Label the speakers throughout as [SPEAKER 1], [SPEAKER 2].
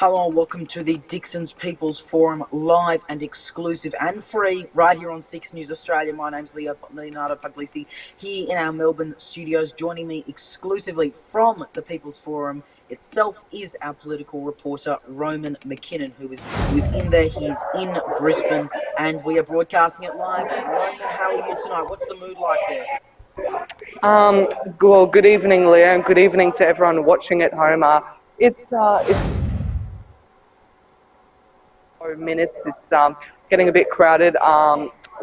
[SPEAKER 1] Hello and welcome to the Dixon's People's Forum, live and exclusive and free, right here on 6 News Australia. My name's Leonardo Puglisi, here in our Melbourne studios. Joining me exclusively from the People's Forum itself is our political reporter, Roman McKinnon, who is in there. He's in Brisbane, and we are broadcasting it live. Roman, how are you tonight? What's the mood like there?
[SPEAKER 2] Well, good evening, Leo, and good evening to everyone watching at home. It's minutes. It's getting a bit crowded.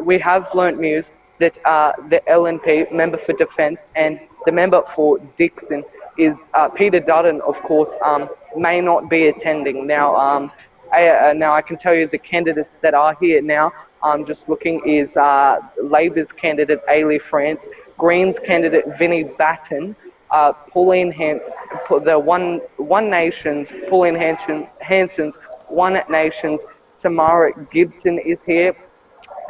[SPEAKER 2] We have learnt news that the LNP member for Defence and the member for Dixon is Peter Dutton, of course, may not be attending. Now, now I can tell you the candidates that are here now. I'm just looking is Labor's candidate Ailey France, Greens candidate Vinnie Batten, the One Nation's Pauline Hanson's One Nation's Tamara Gibson is here,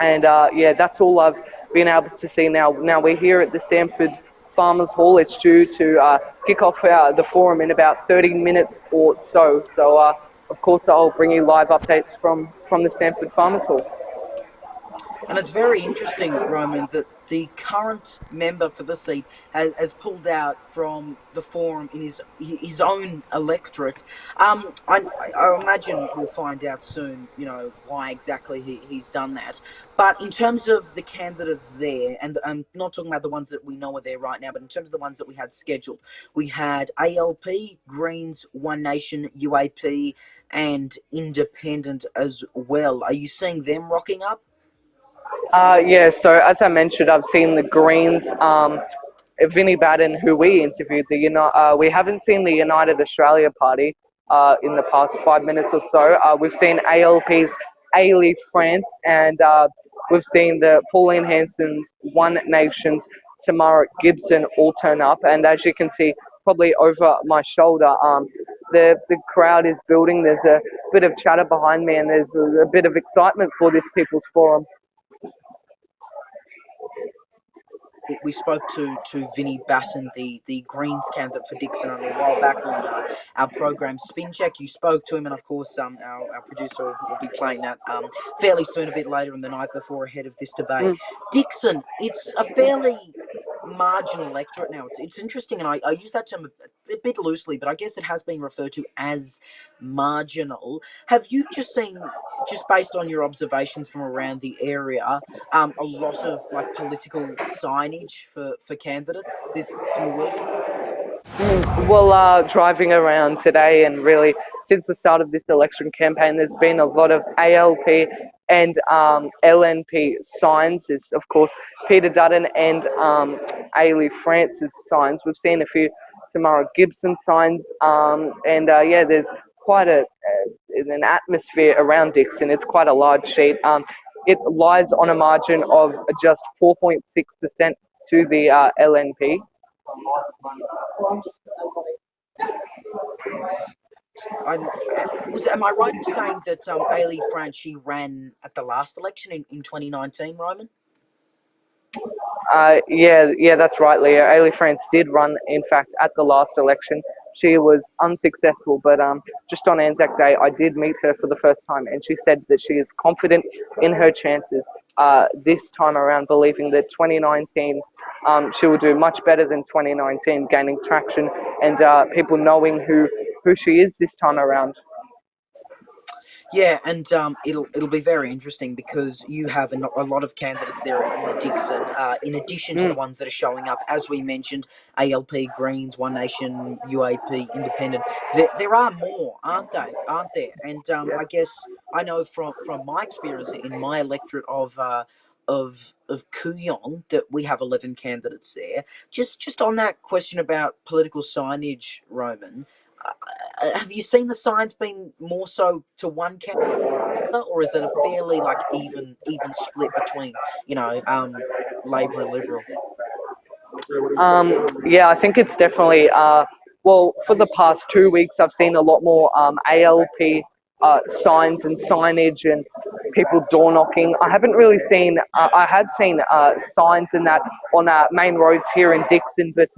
[SPEAKER 2] and yeah, that's all I've been able to see now. Now we're here at the Sanford Farmers Hall. It's due to kick off the forum in about 30 minutes or so. So of course I'll bring you live updates from the Sanford Farmers Hall.
[SPEAKER 1] And it's very interesting, Roman, that the current member for the seat has pulled out from the forum in his own electorate. I imagine we'll find out soon, why exactly he's done that. But in terms of the candidates there, and I'm not talking about the ones that we know are there right now, but in terms of the ones that we had scheduled, we had ALP, Greens, One Nation, UAP, and Independent as well. Are you seeing them rocking up?
[SPEAKER 2] Yeah, so as I mentioned, I've seen the Greens, Vinnie Batten, who we interviewed. We haven't seen the United Australia Party in the past 5 minutes or so. We've seen ALP's Ailey France, and we've seen the Pauline Hanson's One Nation's Tamara Gibson all turn up. And as you can see, probably over my shoulder, the crowd is building. There's a bit of chatter behind me, and there's a bit of excitement for this People's Forum.
[SPEAKER 1] We spoke to Vinnie Batten, the Greens candidate for Dixon, a while back on our program Spin Check. You spoke to him, and of course, our producer will be playing that fairly soon, a bit later in the night before, ahead of this debate. Dixon, it's a fairly marginal electorate now. It's interesting, and I use that term a bit loosely, but I guess it has been referred to as marginal. Have you just seen, just based on your observations from around the area, a lot of political signage for candidates this few weeks?
[SPEAKER 2] Well, driving around today and really since the start of this election campaign, there's been a lot of ALP and LNP signs. There's, of course, Peter Dutton and Ailey France's signs. We've seen a few Tamara Gibson signs, and yeah, there's quite an atmosphere around Dixon. It's quite a large sheet. It lies on a margin of just 4.6% to the LNP.
[SPEAKER 1] Am I right in saying that Ailey France, she ran at the last election in 2019, Roman?
[SPEAKER 2] Yeah, that's right, Leo. Ailey France did run, in fact, at the last election. She was unsuccessful, but just on Anzac Day, I did meet her for the first time, and she said that she is confident in her chances this time around, believing that 2019 she will do much better than 2019, gaining traction and people knowing who she is this time around.
[SPEAKER 1] Yeah, and it'll be very interesting because you have a lot of candidates there in Dixon, in addition to the ones that are showing up, as we mentioned, ALP, Greens, One Nation, UAP, Independent. There are more, aren't there? And I guess I know from my experience in my electorate of Kooyong that we have 11 candidates there. Just on that question about political signage, Roman, have you seen the signs being more so to one candidate, or is it a fairly even split between Labor and Liberal?
[SPEAKER 2] Yeah, I think it's definitely well, for the past 2 weeks I've seen a lot more ALP signs and signage and people door knocking. I haven't really seen I have seen signs and that on main roads here in Dixon, but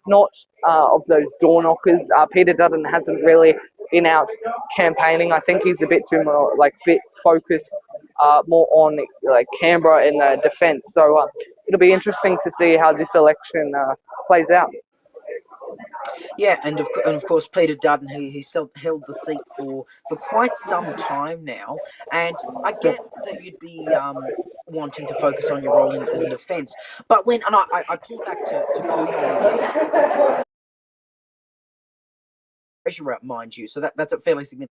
[SPEAKER 2] not of those door knockers. Peter Dutton hasn't really in-out campaigning. I think he's a bit too more like bit focused more on like Canberra in the defence. So it'll be interesting to see how this election plays out.
[SPEAKER 1] Yeah, and of course Peter Dutton, he's held the seat for quite some time now, and I get that you'd be wanting to focus on your role in defence, but when and I pull back to Kooyong again, treasurer, mind you, so that's a fairly significant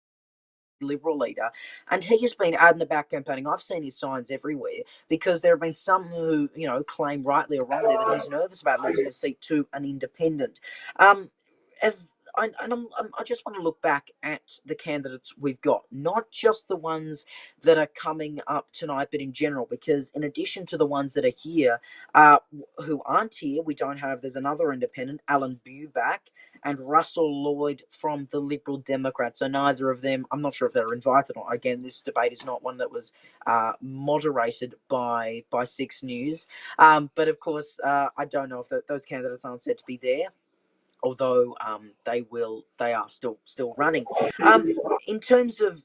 [SPEAKER 1] Liberal leader, and he has been out and about campaigning. I've seen his signs everywhere because there have been some who, claim rightly or wrongly that he's nervous about losing a seat to an independent. Um, have, I just want to look back at the candidates we've got, not just the ones that are coming up tonight, but in general, because in addition to the ones that are here, who aren't here, we don't have, there's another independent, Alan Buback, and Russell Lloyd from the Liberal Democrats. So neither of them, I'm not sure if they were invited or again, this debate is not one that was moderated by Six News. But of course, I don't know if those candidates aren't set to be there, although they are still running. In terms of,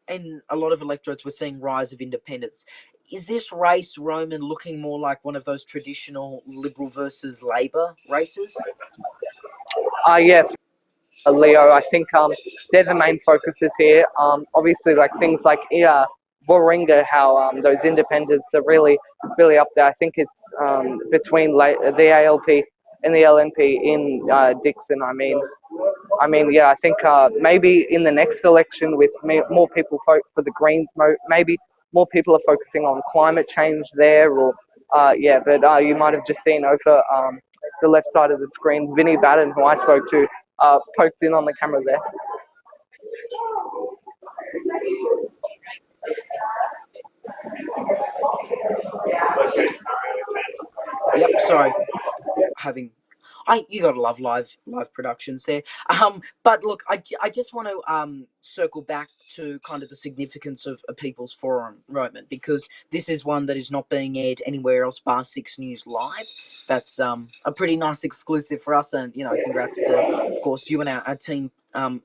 [SPEAKER 1] in a lot of electorates, we're seeing rise of independents. Is this race, Roman, looking more like one of those traditional Liberal versus Labor races?
[SPEAKER 2] Yeah, Leo. I think they're the main focuses here. Obviously, like things like Warringah, how those independents are really up there. I think it's between the ALP and the LNP in Dixon. Yeah, I think maybe in the next election, with more people vote for the Greens, maybe more people are focusing on climate change there, or yeah. But you might have just seen over the left side of the screen, Vinnie Batten, who I spoke to, poked in on the camera there.
[SPEAKER 1] Yep, sorry, having you gotta love live productions there. But look, I just want to circle back to kind of the significance of a People's Forum, Roman, because this is one that is not being aired anywhere else bar Six News Live. That's a pretty nice exclusive for us, and congrats to, of course, you and our team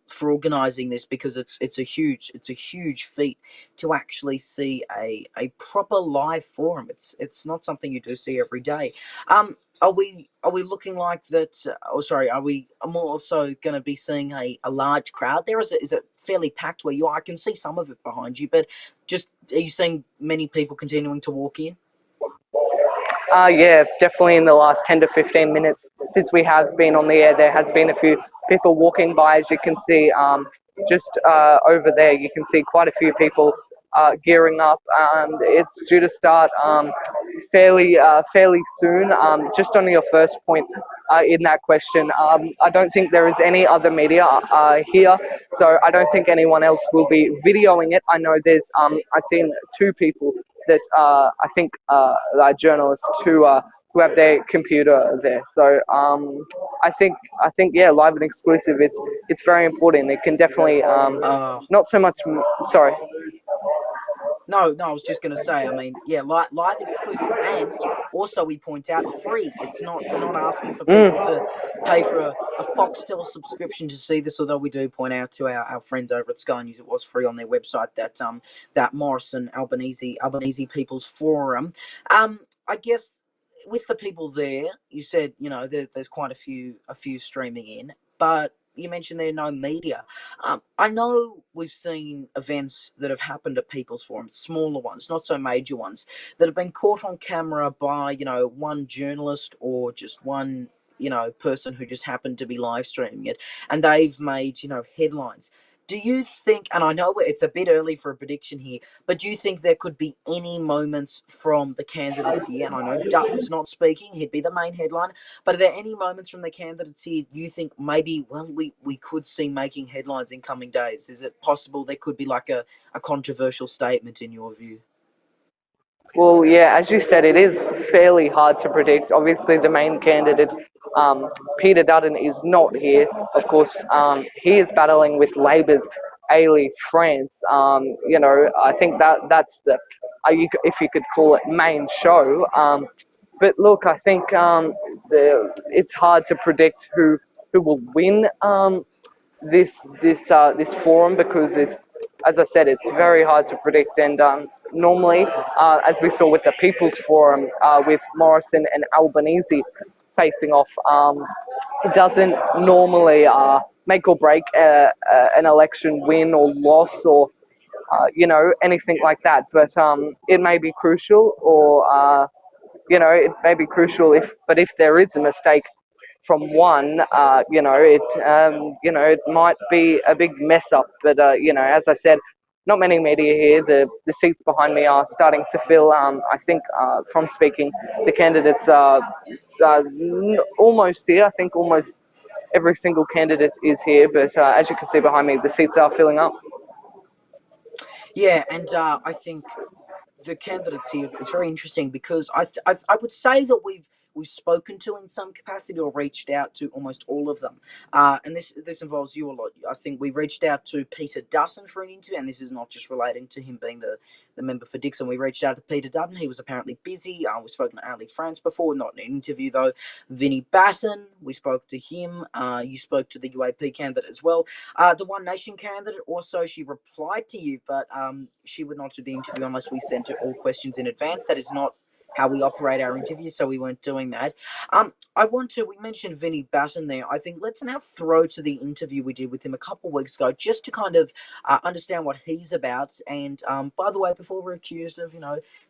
[SPEAKER 1] for organising this, because it's a huge feat to actually see a proper live forum. It's not something you do see every day. Are we looking like that? Oh, sorry. Are we? I'm also going to be seeing a large crowd there. Is it fairly packed where you are? I can see some of it behind you, but just are you seeing many people continuing to walk in?
[SPEAKER 2] Yeah, definitely in the last 10 to 15 minutes since we have been on the air, there has been a few people walking by. As you can see, just over there, you can see quite a few people gearing up, and it's due to start fairly soon. Just on your first point in that question, I don't think there is any other media here, so I don't think anyone else will be videoing it. I know I've seen two people that I think are journalists who have their computer there. So I think yeah, live and exclusive. It's very important. It can definitely
[SPEAKER 1] Uh,
[SPEAKER 2] not so much. Sorry.
[SPEAKER 1] No, I was just going to say. I mean, yeah, live exclusive, and also we point out free. It's not We're not asking for people
[SPEAKER 2] Mm.
[SPEAKER 1] to pay for a Foxtel subscription to see this. Although we do point out to our friends over at Sky News, it was free on their website, that Morrison Albanese People's Forum. I guess with the people there, you said there's quite a few streaming in, but you mentioned there are no media. I know we've seen events that have happened at People's Forums, smaller ones, not so major ones, that have been caught on camera by, one journalist or just one, person who just happened to be live streaming it, and they've made, headlines. Do you think, and I know it's a bit early for a prediction here, but do you think there could be any moments from the candidates here? And I know Dutton's not speaking, he'd be the main headline, but are there any moments from the candidates here you think maybe, well, we could see making headlines in coming days? Is it possible there could be like a controversial statement in your view?
[SPEAKER 2] Well, yeah, as you said, it is fairly hard to predict. Obviously, the main candidate, Peter Dutton, is not here. Of course, he is battling with Labor's Ailey France. I think that's if you could call it, main show. But look, I think it's hard to predict who will win. this forum, because it's, as I said, it's very hard to predict. And normally, as we saw with the People's Forum, with Morrison and Albanese facing off, it doesn't normally make or break an election win or loss, or anything like that. But it may be crucial, or it may be crucial if there is a mistake from one, it might be a big mess up. But as I said, not many media here. The seats behind me are starting to fill. I think from speaking, the candidates are almost here. I think almost every single candidate is here. But as you can see behind me, the seats are filling up.
[SPEAKER 1] Yeah, and I think the candidates here, it's very interesting because I would say that we've spoken to in some capacity or reached out to almost all of them. And this involves you a lot. I think we reached out to Peter Dutton for an interview, and this is not just relating to him being the member for Dixon. We reached out to Peter Dutton. He was apparently busy. We've spoken to Ali France before, not in an interview though. Vinnie Basson, we spoke to him. You spoke to the UAP candidate as well. The One Nation candidate also, she replied to you, but she would not do the interview unless we sent her all questions in advance. That is not how we operate our interviews, so we weren't doing that. We mentioned Vinnie Basson there. I think let's now throw to the interview we did with him a couple of weeks ago, just to kind of understand what he's about. And by the way, before we're accused of,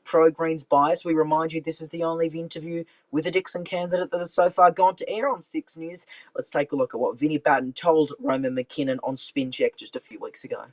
[SPEAKER 1] pro-Greens bias, we remind you this is the only interview with a Dixon candidate that has so far gone to air on 6 News. Let's take a look at what Vinnie Basson told Roman McKinnon on Spin Check just a few weeks ago.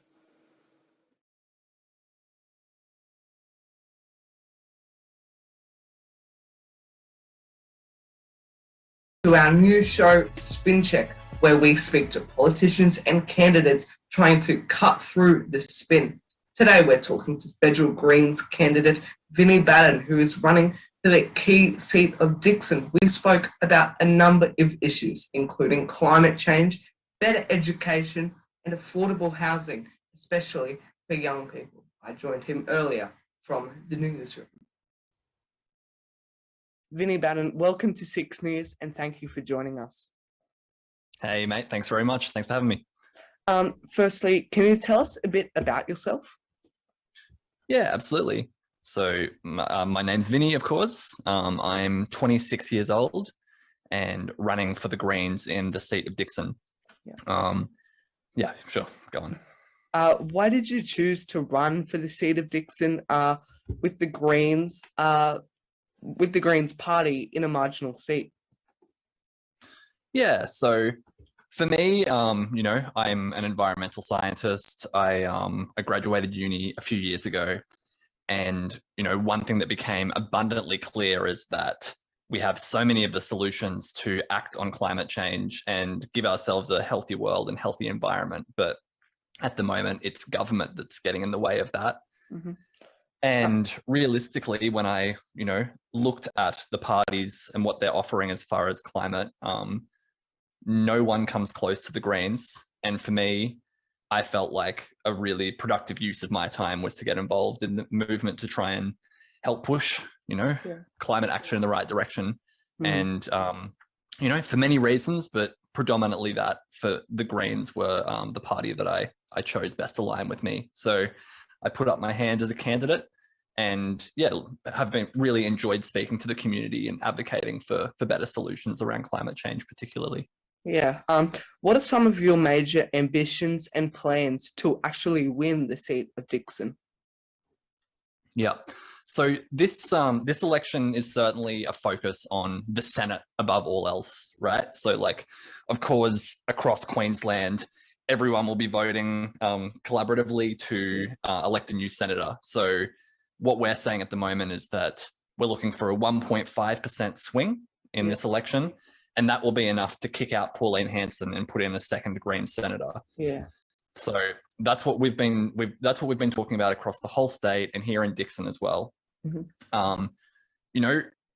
[SPEAKER 2] To our new show, Spin Check, where we speak to politicians and candidates trying to cut through the spin. Today, we're talking to federal Greens candidate Vinnie Basson, who is running for the key seat of Dixon. We spoke about a number of issues, including climate change, better education, and affordable housing, especially for young people. I joined him earlier from the newsroom. Vinnie Basson, welcome to 6 News, and thank you for joining us.
[SPEAKER 3] Hey, mate. Thanks very much. Thanks for having me.
[SPEAKER 2] Firstly, can you tell us a bit about yourself?
[SPEAKER 3] Yeah, absolutely. So my name's Vinnie, of course. I'm 26 years old and running for the Greens in the seat of Dixon. Yeah, sure. Go on.
[SPEAKER 2] Why did you choose to run for the seat of Dixon with the Greens party in a marginal seat?
[SPEAKER 3] Yeah, so for me, I'm an environmental scientist. I graduated uni a few years ago. And, one thing that became abundantly clear is that we have so many of the solutions to act on climate change and give ourselves a healthy world and healthy environment. But at the moment, it's government that's getting in the way of that. Mm-hmm. And realistically, when I, looked at the parties and what they're offering as far as climate, no one comes close to the Greens. And for me, I felt like a really productive use of my time was to get involved in the movement to try and help push, climate action in the right direction. Mm. And, for many reasons, but predominantly that for the Greens were the party that I chose best aligned with me. So I put up my hand as a candidate and have been really enjoyed speaking to the community and advocating for better solutions around climate change, particularly.
[SPEAKER 2] Yeah. What are some of your major ambitions and plans to actually win the seat of Dixon?
[SPEAKER 3] Yeah. So this election is certainly a focus on the Senate above all else, right? So of course, across Queensland, everyone will be voting collaboratively to elect a new senator. So what we're saying at the moment is that we're looking for a 1.5% swing in this election. And that will be enough to kick out Pauline Hanson and put in a second Green senator. Yeah. So that's what we've been talking about across the whole state and here in Dixon as well. Mm-hmm.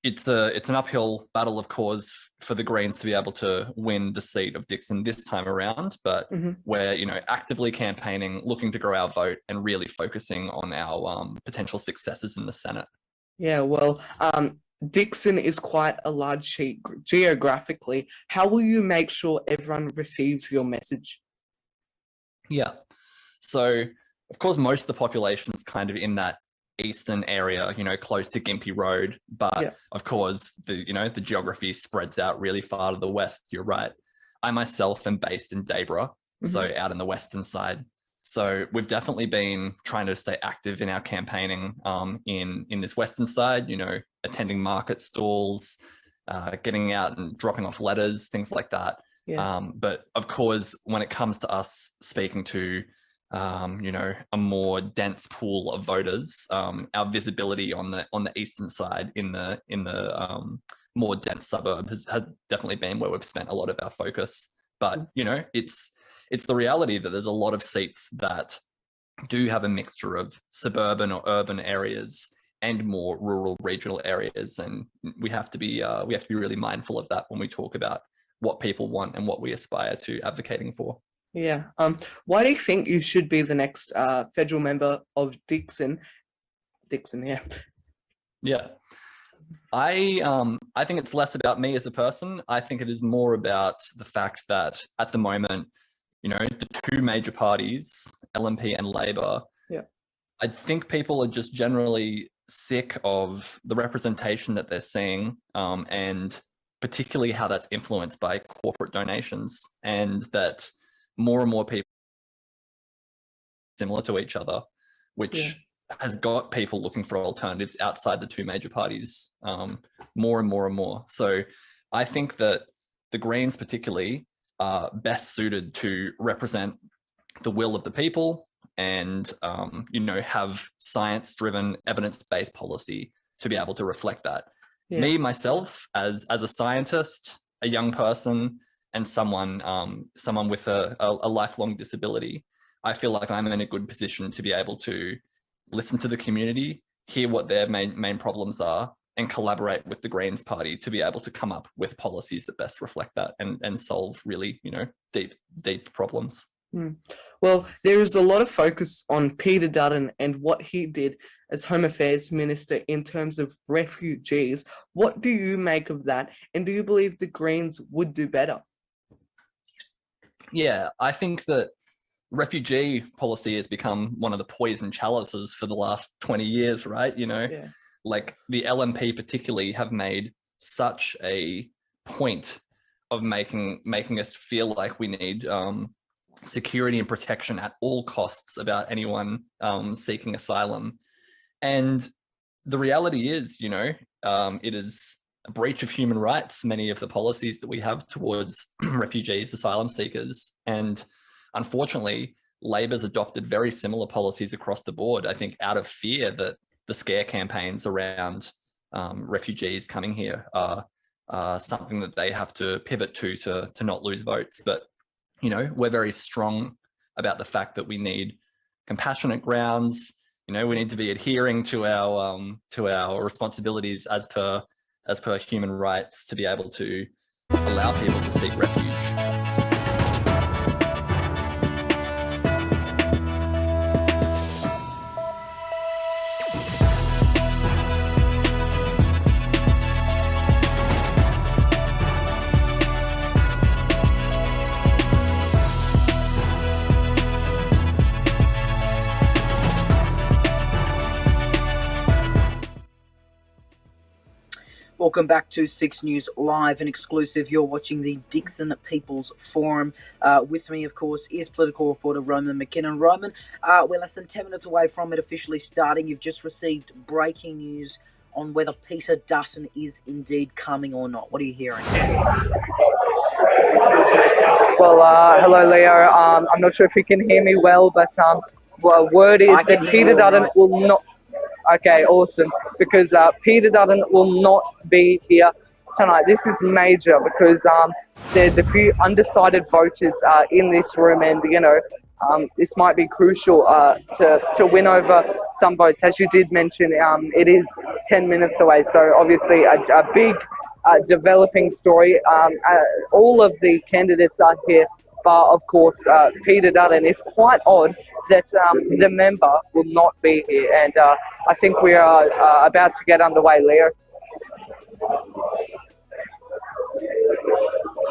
[SPEAKER 3] It's an uphill battle, of course, for the Greens to be able to win the seat of Dixon this time around. But we're actively campaigning, looking to grow our vote, and really focusing on our potential successes in the Senate. Yeah. Well.
[SPEAKER 2] Dixon is quite a large seat geographically. How will you make sure everyone receives your message?
[SPEAKER 3] Yeah. So, of course, most of the population is kind of in that eastern area, close to Gympie Road. But of course, the geography spreads out really far to the west. You're right. I myself am based in Dayborough, so out in the western side. So we've definitely been trying to stay active in our campaigning in this western side, attending market stalls, getting out and dropping off letters, things like that.
[SPEAKER 2] Yeah.
[SPEAKER 3] But of course, when it comes to us speaking to, a more dense pool of voters, our visibility on the eastern side in the more dense suburb has definitely been where we've spent a lot of our focus. But it's the reality that there's a lot of seats that do have a mixture of suburban or urban areas and more rural regional areas, and we have to be really mindful of that when we talk about what people want and what we aspire to advocating for.
[SPEAKER 2] Yeah. Why do you think you should be the next federal member of Dixon? Dixon, yeah.
[SPEAKER 3] Yeah. I think it's less about me as a person. I think it is more about the fact that at the moment, the two major parties, LNP and Labor, I think people are just generally sick of the representation that they're seeing, and particularly how that's influenced by corporate donations, and that more and more people similar to each other, which has got people looking for alternatives outside the two major parties more and more and more. So I think that the Greens particularly are best suited to represent the will of the people and, have science-driven, evidence-based policy to be able to reflect that. Yeah. Me, myself, as a scientist, a young person, and someone with a lifelong disability, I feel like I'm in a good position to be able to listen to the community, hear what their main problems are, and collaborate with the Greens Party to be able to come up with policies that best reflect that and solve really, deep problems.
[SPEAKER 2] Well, there is a lot of focus on Peter Dutton and what he did as Home Affairs Minister in terms of refugees. What do you make of that? And do you believe the Greens would do better?
[SPEAKER 3] Yeah, I think that refugee policy has become one of the poison chalices for the last 20 years, right? Like the LNP particularly have made such a point of making us feel like we need security and protection at all costs about anyone seeking asylum. And the reality is, it is a breach of human rights, many of the policies that we have towards refugees, asylum seekers. And unfortunately, Labor's adopted very similar policies across the board, I think out of fear that the scare campaigns around refugees coming here are something that they have to pivot to not lose votes. But, we're very strong about the fact that we need compassionate grounds. We need to be adhering to our responsibilities as per human rights to be able to allow people to seek refuge.
[SPEAKER 1] Welcome back to 6 News Live and exclusive. You're watching the Dixon People's Forum. With me, of course, is political reporter Roman McKinnon. Roman, we're less than 10 minutes away from it officially starting. You've just received breaking news on whether Peter Dutton is indeed coming or not. What are you hearing?
[SPEAKER 2] Well, hello, Leo. I'm not sure if you can hear me well, but word is that Peter Dutton will not... Okay, awesome. Because Peter Dutton will not be here tonight. This is major because there's a few undecided voters in this room, and this might be crucial to win over some votes. As you did mention, it is 10 minutes away, so obviously a big developing story. All of the candidates are here, but of course Peter Dutton. It's quite odd that the member will not be here, and I think we are about to get underway, Leo.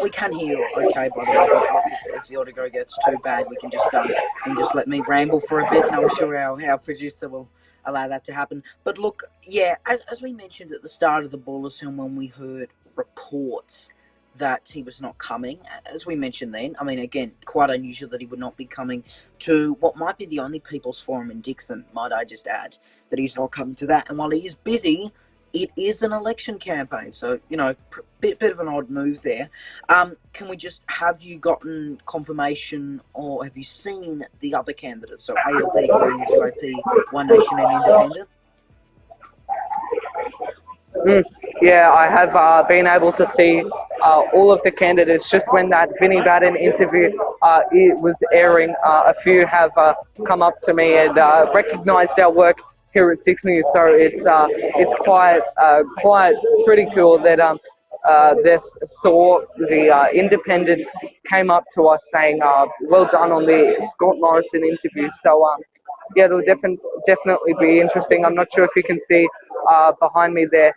[SPEAKER 1] we can hear you okay, by the way. But look, if the audio gets too bad, you can just let me ramble for a bit, and I'm sure our producer will allow that to happen. But look, yeah, as we mentioned at the start of the bulletin, when we heard reports that he was not coming, as we mentioned then, I mean, again, quite unusual that he would not be coming to what might be the only People's Forum in Dixon, might I just add, that he's not coming to that. And while he is busy, it is an election campaign, so bit of an odd move there. Can we just have you gotten confirmation, or have you seen the other candidates? So ALP, Greens, UAP, One Nation, and Independent.
[SPEAKER 2] Yeah, I have been able to see all of the candidates. Just when that Vinnie Batten interview it was airing, a few have come up to me and recognised our work here at Six News. So it's quite pretty cool that they saw the Independent came up to us saying, "Well done on the Scott Morrison interview." So yeah, it'll definitely be interesting. I'm not sure if you can see behind me there.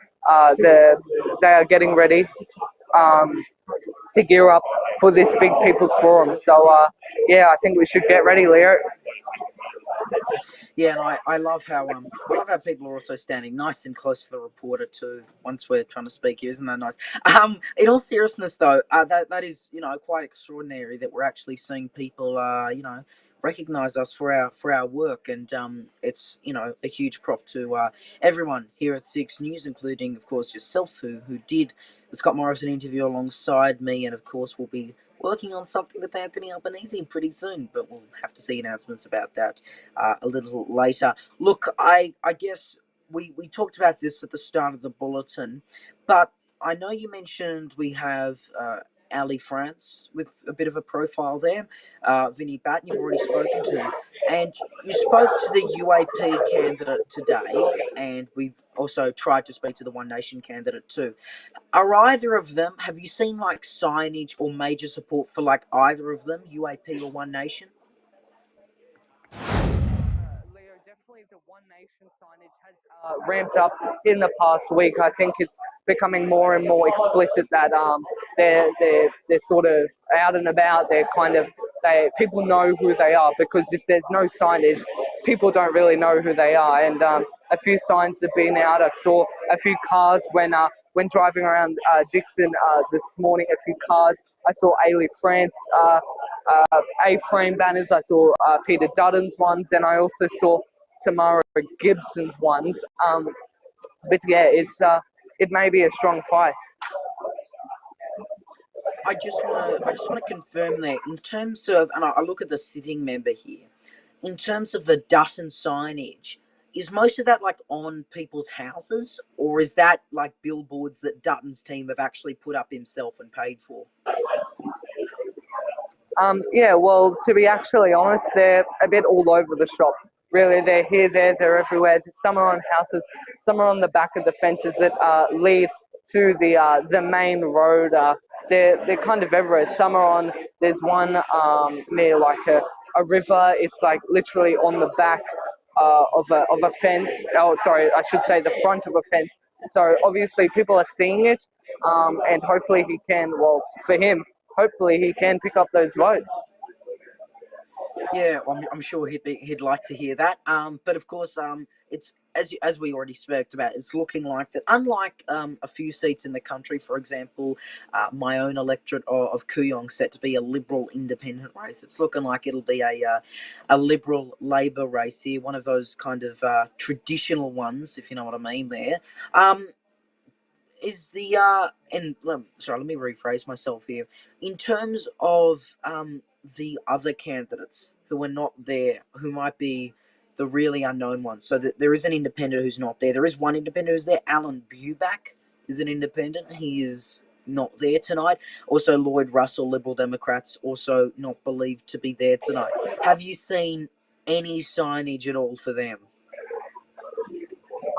[SPEAKER 2] They are getting ready to gear up for this big People's Forum. So yeah, I think we should get ready, Leo.
[SPEAKER 1] Yeah, and I love how people are also standing nice and close to the reporter too. Once we're trying to speak here, isn't that nice? In all seriousness, though, that is quite extraordinary that we're actually seeing people recognize us for our work, and it's a huge prop to everyone here at Six News, including of course yourself, who did the Scott Morrison interview alongside me, and of course we'll be working on something with Anthony Albanese pretty soon, but we'll have to see announcements about that a little later. Look, I guess we talked about this at the start of the bulletin, but I know you mentioned we have Ali France with a bit of a profile there, Vinnie Batten you've already spoken to, and you spoke to the UAP candidate today, and we've also tried to speak to the One Nation candidate too. Are either of them, have you seen like signage or major support for like either of them, UAP or One Nation?
[SPEAKER 2] Leo, definitely the One Nation signage has ramped up in the past week. I think it's becoming more and more explicit that they're sort of out and about. People know who they are, because if there's no signage, people don't really know who they are. And a few signs have been out. I saw a few cars when driving around Dixon this morning. A few cars. I saw Ali France. A-frame banners. I saw Peter Dutton's ones, and I also saw Tamara Gibson's ones. But yeah, it may be a strong fight.
[SPEAKER 1] I just want to confirm there in terms of, and I look at the sitting member here, in terms of the Dutton signage. Is most of that like on people's houses, or is that like billboards that Dutton's team have actually put up himself and paid for?
[SPEAKER 2] Yeah, well, to be actually honest, they're a bit all over the shop. Really, they're here, there, they're everywhere. Some are on houses, some are on the back of the fences that lead to the main road. They're kind of everywhere. Some are on. There's one near like a river. It's like literally on the back of a fence. Oh, sorry, I should say the front of a fence. So obviously people are seeing it, and hopefully he can. Well, for him, hopefully he can pick up those votes.
[SPEAKER 1] Yeah, I'm sure he'd like to hear that. But of course, it's as we already spoke about. It's looking like that. Unlike a few seats in the country, for example, my own electorate of Kooyong set to be a Liberal independent race. It's looking like it'll be a Liberal Labor race here, one of those kind of traditional ones, if you know what I mean. There. Is the and sorry, let me rephrase myself here. In terms of the other candidates who are not there, who might be the really unknown ones. So that there is an independent who's not there. There is one independent who's there. Alan Buback is an independent. He is not there tonight. Also, Lloyd Russell, Liberal Democrats, also not believed to be there tonight. Have you seen any signage at all for them?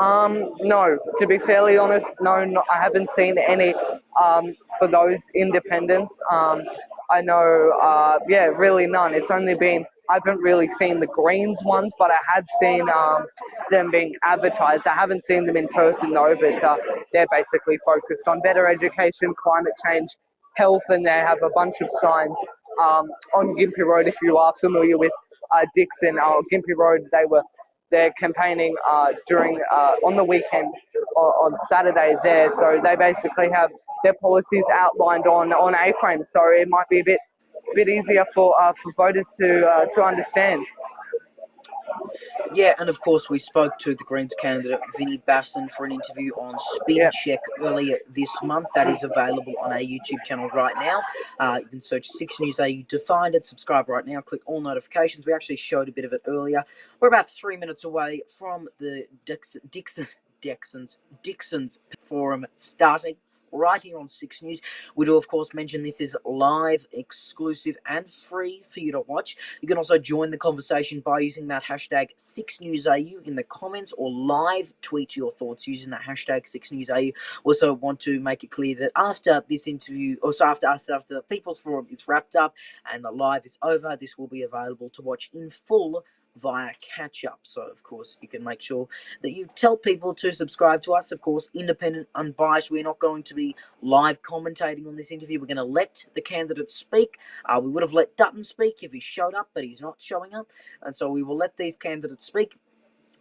[SPEAKER 2] No, to be fairly honest, no, I haven't seen any for those independents. I know, yeah, really none. It's only been, I haven't really seen the Greens ones, but I have seen them being advertised. I haven't seen them in person though, but they're basically focused on better education, climate change, health, and they have a bunch of signs on Gympie Road. If you are familiar with Dickson or Gympie Road, they're campaigning during on the weekend on Saturdays there. So they basically have their policies outlined on A-frame. So it might be a bit easier for voters to understand.
[SPEAKER 1] Yeah, and of course we spoke to the Greens candidate Vinnie Basson for an interview on Spin
[SPEAKER 2] Yeah.
[SPEAKER 1] Check earlier this month. That is available on our YouTube channel right now. You can search 6 News AU to find it. Subscribe right now. Click all notifications. We actually showed a bit of it earlier. We're about 3 minutes away from the Dixon's forum starting right here on 6 News. We do, of course, mention this is live, exclusive, and free for you to watch. You can also join the conversation by using that hashtag 6NewsAU in the comments, or live tweet your thoughts using that hashtag 6NewsAU. Also want to make it clear that after this interview, also after the People's Forum is wrapped up and the live is over, this will be available to watch in full via catch up. So of course you can make sure that you tell people to subscribe to us. Of course, independent, unbiased. We're not going to be live commentating on this interview. We're going to let the candidates speak. We would have let Dutton speak if he showed up, but he's not showing up, and so we will let these candidates speak.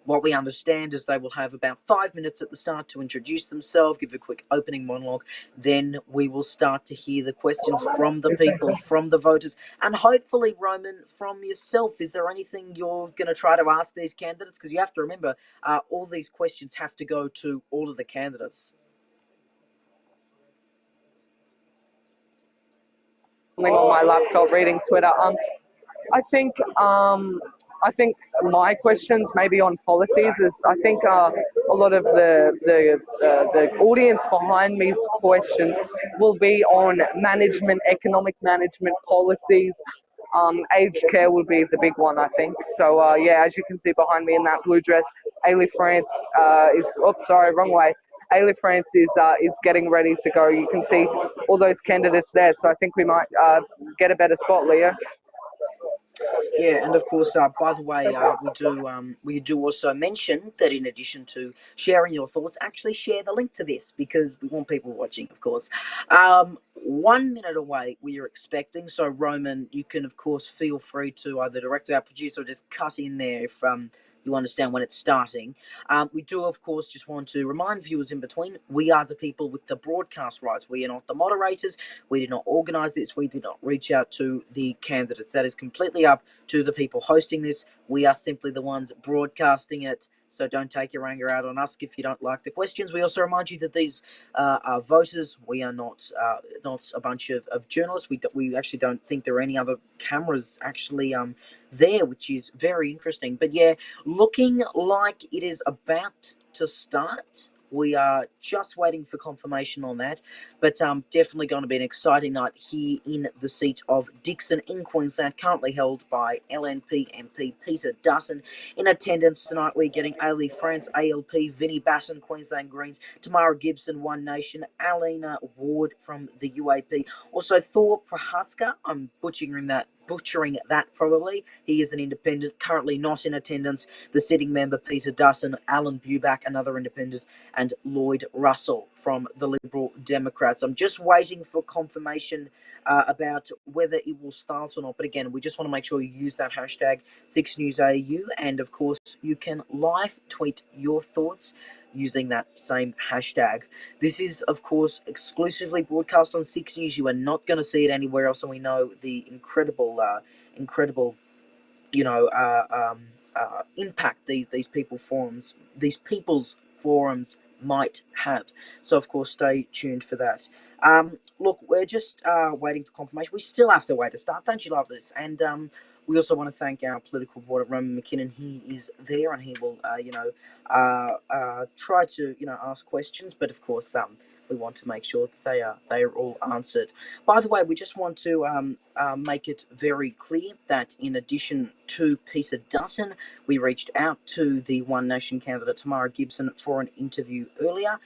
[SPEAKER 1] What we understand is they will have about 5 minutes at the start to introduce themselves, give a quick opening monologue. Then we will start to hear the questions from the people, from the voters, and hopefully, Roman, from yourself. Is there anything you're going to try to ask these candidates? Because you have to remember, all these questions have to go to all of the candidates.
[SPEAKER 2] On my laptop reading Twitter. I think my questions maybe on policies is I think a lot of the audience behind me's questions will be on management, economic management policies. Aged care will be the big one, I think. So yeah, as you can see behind me in that blue dress, Ailey France is. Oops, sorry, wrong way. Ailey France is getting ready to go. You can see all those candidates there. So I think we might get a better spot, Leah.
[SPEAKER 1] Yeah, and of course, by the way, we do also mention that in addition to sharing your thoughts, actually share the link to this because we want people watching, of course. 1 minute away, we are expecting. So, Roman, you can of course feel free to either direct to our producer or just cut in there if you understand when it's starting. We do, of course, just want to remind viewers in between, we are the people with the broadcast rights. We are not the moderators. We did not organise this. We did not reach out to the candidates. That is completely up to the people hosting this. We are simply the ones broadcasting it. So don't take your anger out on us if you don't like the questions. We also remind you that these are voters. We are not a bunch of journalists. We actually don't think there are any other cameras actually there, which is very interesting. But yeah, looking like it is about to start. We are just waiting for confirmation on that, but definitely going to be an exciting night here in the seat of Dixon in Queensland, currently held by LNP MP Peter Dutton. In attendance tonight, we're getting Ailey France, ALP, Vinnie Basson, Queensland Greens, Tamara Gibson, One Nation, Alina Ward from the UAP, also Thor Prohaska. I'm butchering that probably. He is an independent, currently not in attendance. The sitting member Peter Dutton, Alan Buback, another independent, and Lloyd Russell from the Liberal Democrats. I'm just waiting for confirmation about whether it will start or not. But again, we just want to make sure you use that hashtag 6NewsAU, and of course you can live tweet your thoughts using that same hashtag. This is, of course, exclusively broadcast on 6 News. You are not going to see it anywhere else, and we know the incredible, impact these people's forums might have. So, of course, stay tuned for that. Look, we're just waiting for confirmation. We still have to wait to start. Don't you love this? And we also want to thank our political reporter, Roman McKinnon. He is there, and he will, try to, ask questions. But of course, we want to make sure that they are all answered. By the way, we just want to make it very clear that in addition to Peter Dutton, we reached out to the One Nation candidate Tamara Gibson for an interview earlier.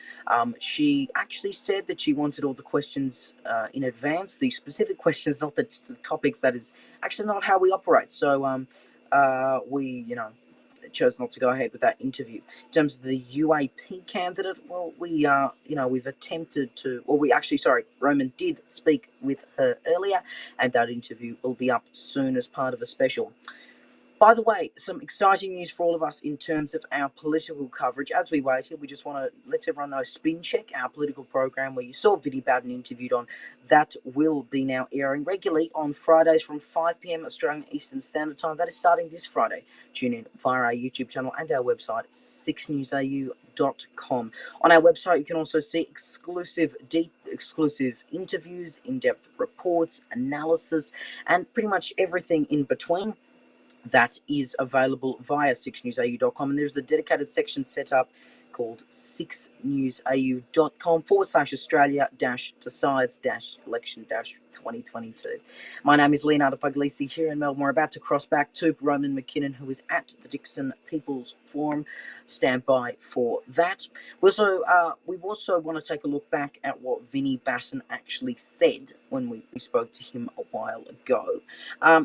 [SPEAKER 1] She actually said that she wanted all the questions in advance, the specific questions, not the topics. That is actually not how we operate. So we, chose not to go ahead with that interview. In terms of the UAP candidate, well, we've attempted to, Roman did speak with her earlier, and that interview will be up soon as part of a special. By the way, some exciting news for all of us in terms of our political coverage. As we wait here, we just want to let everyone know Spin Check, our political program where you saw Vinnie Batten interviewed on, that will be now airing regularly on Fridays from 5 p.m. Australian Eastern Standard Time. That is starting this Friday. Tune in via our YouTube channel and our website, 6newsau.com. On our website, you can also see exclusive interviews, in-depth reports, analysis, and pretty much everything in between. That is available via 6newsau.com, and there's a dedicated section set up called 6newsau.com/Australia-decides-election-2022. My name is Leonardo Puglisi here in Melbourne. We're about to cross back to Roman McKinnon, who is at the Dickson People's Forum. Stand by for that. We also want to take a look back at what Vinnie Batten actually said when we spoke to him a while ago.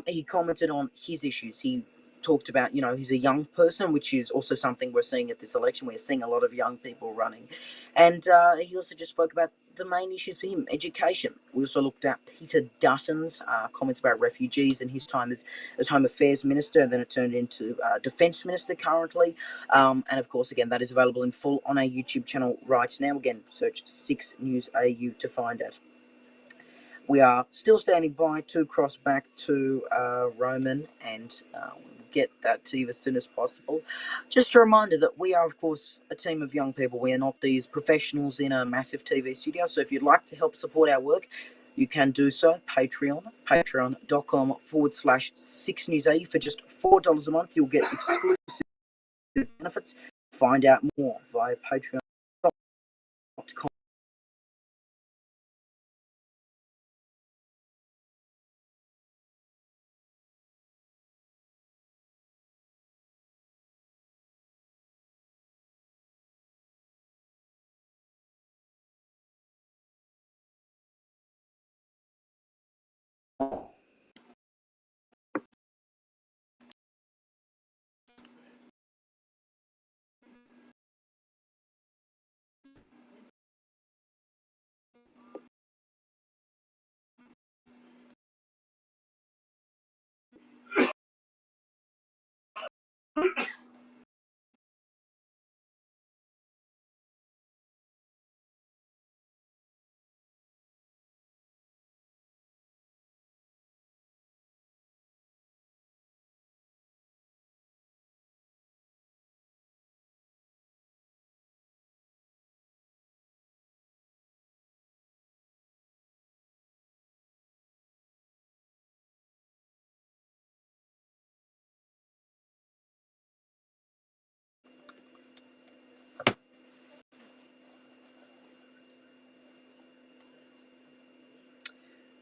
[SPEAKER 1] He commented on his issues. He talked about, he's a young person, which is also something we're seeing at this election. We're seeing a lot of young people running. And he also just spoke about the main issues for him, education. We also looked at Peter Dutton's comments about refugees and his time as Home Affairs Minister, and then it turned into Defence Minister currently. And of course, again, that is available in full on our YouTube channel right now. Again, search 6newsau to find it. We are still standing by to cross back to Roman, and we'll get that to you as soon as possible. Just a reminder that we are, of course, a team of young people. We are not these professionals in a massive TV studio. So if you'd like to help support our work, you can do so. patreon.com/6newsau. For just $4 a month, you'll get exclusive benefits. Find out more via patreon.com.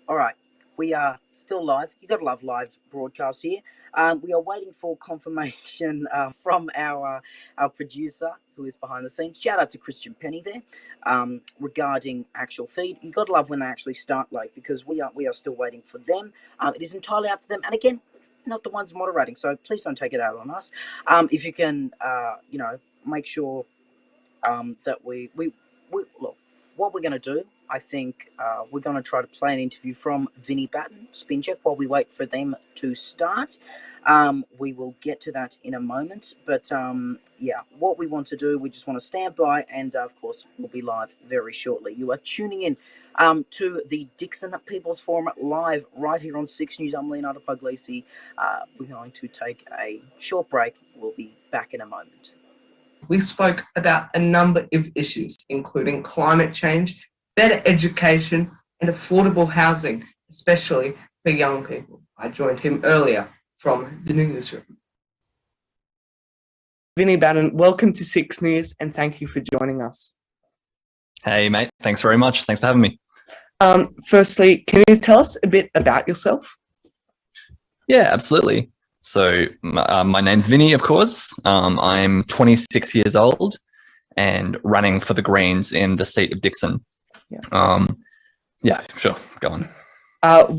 [SPEAKER 1] All right, we are still live. You got to love live broadcasts here. We are waiting for confirmation from our producer who is behind the scenes. Shout out to Christian Penny there regarding actual feed. You got to love when they actually start late, because we are still waiting for them. It is entirely up to them. And again, not the ones moderating, so please don't take it out on us. If you can, make sure that we look. What we're going to do, I think we're going to try to play an interview from Vinnie Batten, Spin Check, while we wait for them to start. We will get to that in a moment. But, what we want to do, we just want to stand by, and, of course, we'll be live very shortly. You are tuning in to the Dickson People's Forum live right here on 6 News. I'm Leonardo Puglisi. We're going to take a short break. We'll be back in a moment.
[SPEAKER 2] We spoke about a number of issues, including climate change, better education, and affordable housing, especially for young people. I joined him earlier from the newsroom. Vinnie Batten, welcome to 6 News, and thank you for joining us.
[SPEAKER 3] Hey, mate. Thanks very much. Thanks for having me.
[SPEAKER 2] Firstly, can you tell us a bit about yourself?
[SPEAKER 3] Yeah, absolutely. So my name's Vinnie, of course. I'm 26 years old and running for the Greens in the seat of Dixon. Sure. Go on.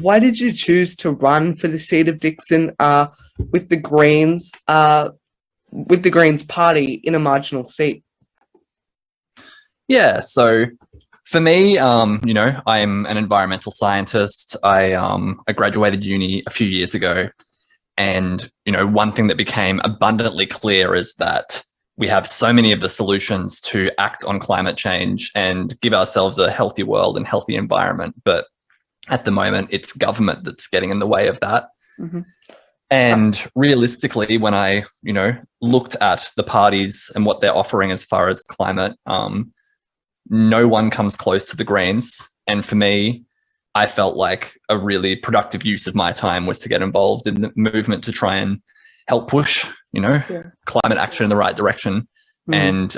[SPEAKER 2] Why did you choose to run for the seat of Dixon with the Greens? with the Greens party in a marginal seat?
[SPEAKER 3] Yeah, so for me, I'm an environmental scientist. I graduated uni a few years ago, and one thing that became abundantly clear is that we have so many of the solutions to act on climate change and give ourselves a healthy world and healthy environment, but at the moment, it's government that's getting in the way of that.
[SPEAKER 2] Mm-hmm.
[SPEAKER 3] And realistically, when I, looked at the parties and what they're offering as far as climate, no one comes close to the Greens. And for me, I felt like a really productive use of my time was to get involved in the movement to try and help push, climate action in the right direction. Mm.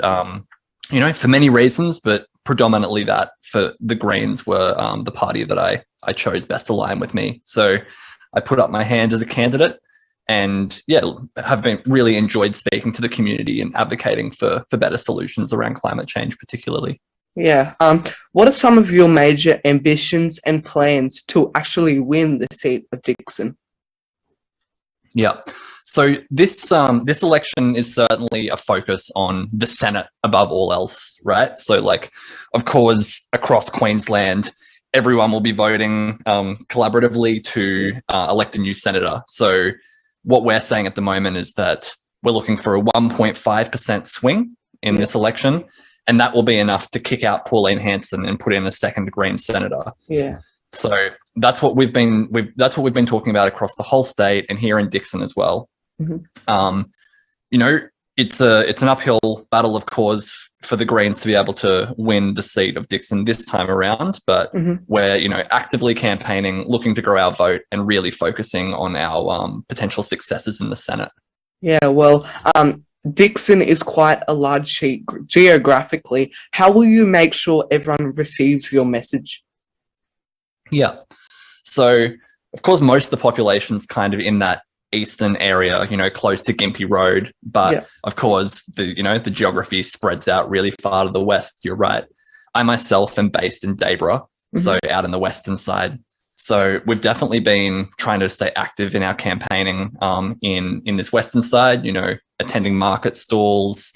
[SPEAKER 3] And, for many reasons, but predominantly that for the Greens were the party that I chose best aligned with me. So I put up my hand as a candidate and have been really enjoyed speaking to the community and advocating for better solutions around climate change, particularly.
[SPEAKER 2] Yeah. What are some of your major ambitions and plans to actually win the seat of Dickson?
[SPEAKER 3] Yeah. So this election is certainly a focus on the Senate above all else, right? So of course, across Queensland, everyone will be voting collaboratively to elect a new senator. So what we're saying at the moment is that we're looking for a 1.5% swing in this election, and that will be enough to kick out Pauline Hanson and put in a second Green senator.
[SPEAKER 2] Yeah.
[SPEAKER 3] So that's what we've been talking about across the whole state and here in Dixon as well. Mm-hmm. It's an uphill battle, of course, for the Greens to be able to win the seat of Dixon this time around, but we're actively campaigning, looking to grow our vote and really focusing on our potential successes in the Senate. Yeah,
[SPEAKER 2] well, Dixon is quite a large seat geographically. How will you make sure everyone receives your message?
[SPEAKER 3] Yeah, so of course most of the population's kind of in that eastern area, close to Gympie Road, but of course the geography spreads out really far to the west. You're right. I myself am based in Dayborough, so out in the western side. So we've definitely been trying to stay active in our campaigning in this western side, attending market stalls,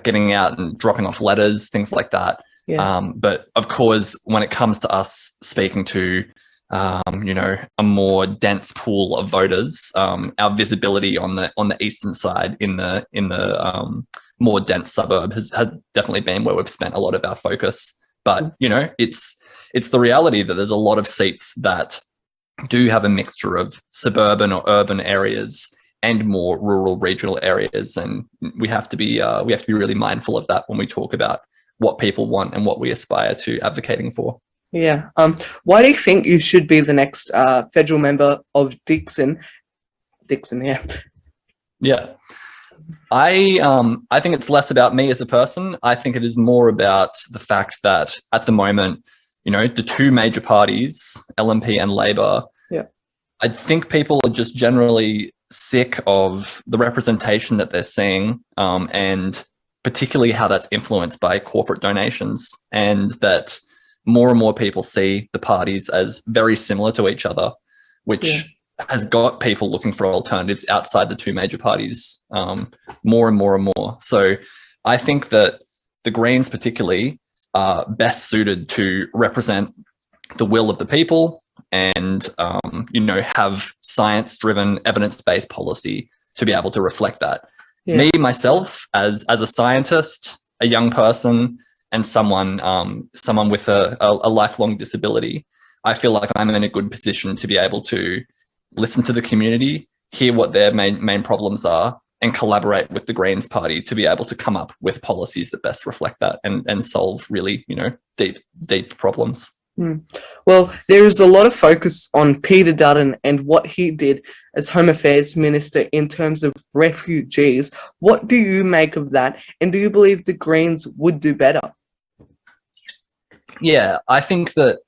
[SPEAKER 3] getting out and dropping off letters, things like that. Yeah. But of course, when it comes to us speaking to a more dense pool of voters, our visibility on the eastern side in the more dense suburb has definitely been where we've spent a lot of our focus. But it's the reality that there's a lot of seats that do have a mixture of suburban or urban areas and more rural regional areas, and we have to be really mindful of that when we talk about what people want and what we aspire to advocating for.
[SPEAKER 2] Yeah. Why do you think you should be the next federal member of Dixon? Dixon, yeah.
[SPEAKER 3] Yeah. I think it's less about me as a person. I think it is more about the fact that at the moment, the two major parties, LNP and Labor, I think people are just generally sick of the representation that they're seeing, and particularly how that's influenced by corporate donations, and that more and more people see the parties as very similar to each other, which has got people looking for alternatives outside the two major parties more and more and more. So I think that the Greens particularly are best suited to represent the will of the people and, have science-driven, evidence-based policy to be able to reflect that. Yeah. Me, myself, as a scientist, a young person, and someone with a lifelong disability, I feel like I'm in a good position to be able to listen to the community, hear what their main problems are, and collaborate with the Greens Party to be able to come up with policies that best reflect that and solve really, deep problems.
[SPEAKER 2] Well, there is a lot of focus on Peter Dutton and what he did as Home Affairs Minister in terms of refugees. What do you make of that? And do you believe the Greens would do better?
[SPEAKER 3] Yeah, I think that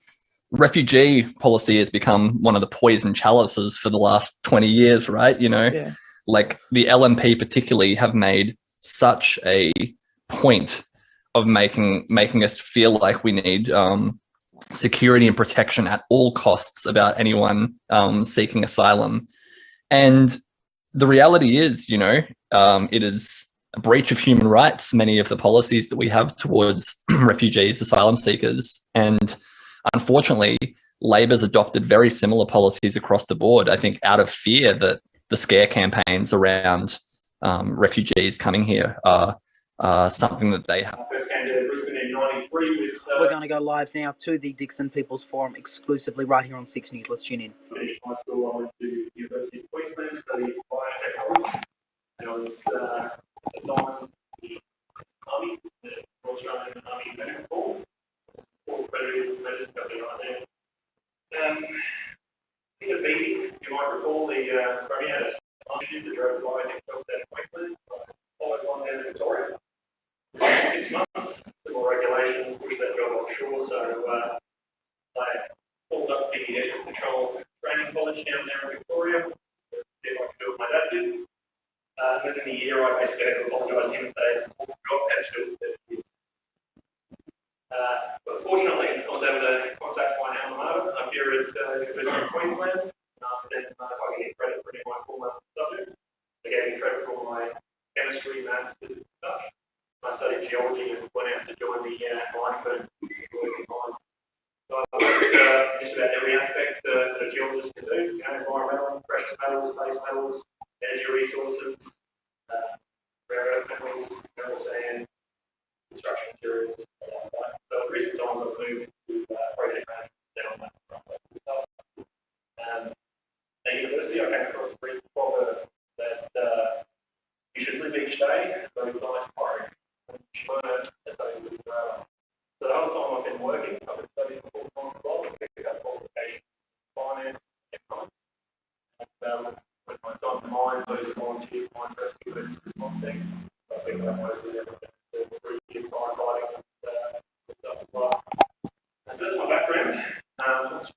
[SPEAKER 3] refugee policy has become one of the poison chalices for the last 20 years, right? Like the LNP particularly have made such a point of making us feel like we need security and protection at all costs about anyone seeking asylum. And the reality is, it is a breach of human rights, many of the policies that we have towards refugees, asylum seekers. And unfortunately, Labor's adopted very similar policies across the board, I think, out of fear that the scare campaigns around refugees coming here are something that they have.
[SPEAKER 4] First came to Brisbane in 93 with...
[SPEAKER 1] We're going to go live now to the Dickson People's Forum exclusively right here on 6 News. Let's tune in.
[SPEAKER 4] Finished high school, I went to University of Queensland, studied biotechnology, and I was at the time Army, the Royal Australian Army Medical Corps, for accredited medicine company right there. In a meeting, you might recall the Premier had a sponsorship that drove biotech jobs out of Queensland, followed one down in Victoria. For 6 months, civil regulations pushed that job offshore, so I pulled up the Export Control Training College down there in Victoria, see if I could do what my dad did. Within the year, I basically had to apologise to him and say it's a full job, had to do it for 30 years. But fortunately, I was able to contact my alma mater up here at University of Queensland and asked them if I could get credit for any of my former subjects. They gave me credit for all my chemistry, maths, physics, and such. I studied geology and went out to join the mining firm, working mines. So I've looked at just about every aspect that a geologist can do, environmental, precious metals, base metals, energy resources, rare earth metals, mineral sand, construction materials, So in recent times I've moved to project management down that front. At university I came across a brief proverb that you should live each day, so you die tomorrow. You should learn as though you live forever. So the whole time I've been working, I've been studying full time as well, picking up qualifications, finance, economics. When my time in mines, I used to volunteer for mine rescue and response team. So I picked up mostly everything, 3 years firefighting and stuff as well. And so that's my background.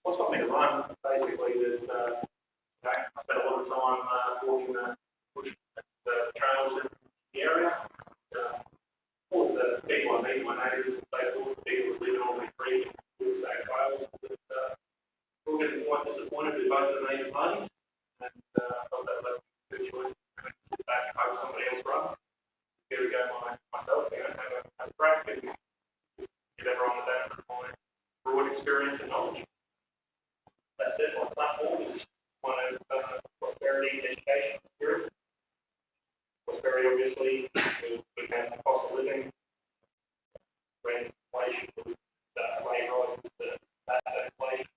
[SPEAKER 4] What's got me to run? Basically, that I spent a lot of time walking the bush, the trails in the area. All of the people I meet, my neighbours and so forth, the people that live in Albany Creek and do the same trails, we're all getting quite disappointed with both of the major parties. And I felt that left me a good choice to sit back and hope somebody else runs. Here we go, myself, have a crack and give everyone the benefit of my broad experience and knowledge. That said, my platform is one of prosperity, education, security. Prosperity, obviously, we have the cost of living, rent, inflation, wage rises, that inflation.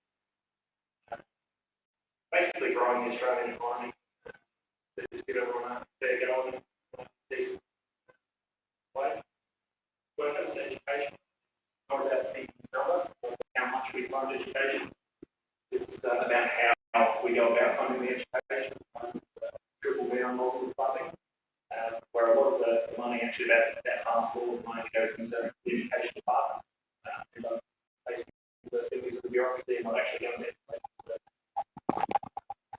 [SPEAKER 4] Basically, growing the Australian economy to just give everyone a fair go and decent wage. When it comes to education, it's not about the number or how much we fund education. It's about how we go about funding the education. Triple down model of funding, where a lot of the money, actually about half all of the money goes into the education department. Basically, the things of the bureaucracy and not actually going there.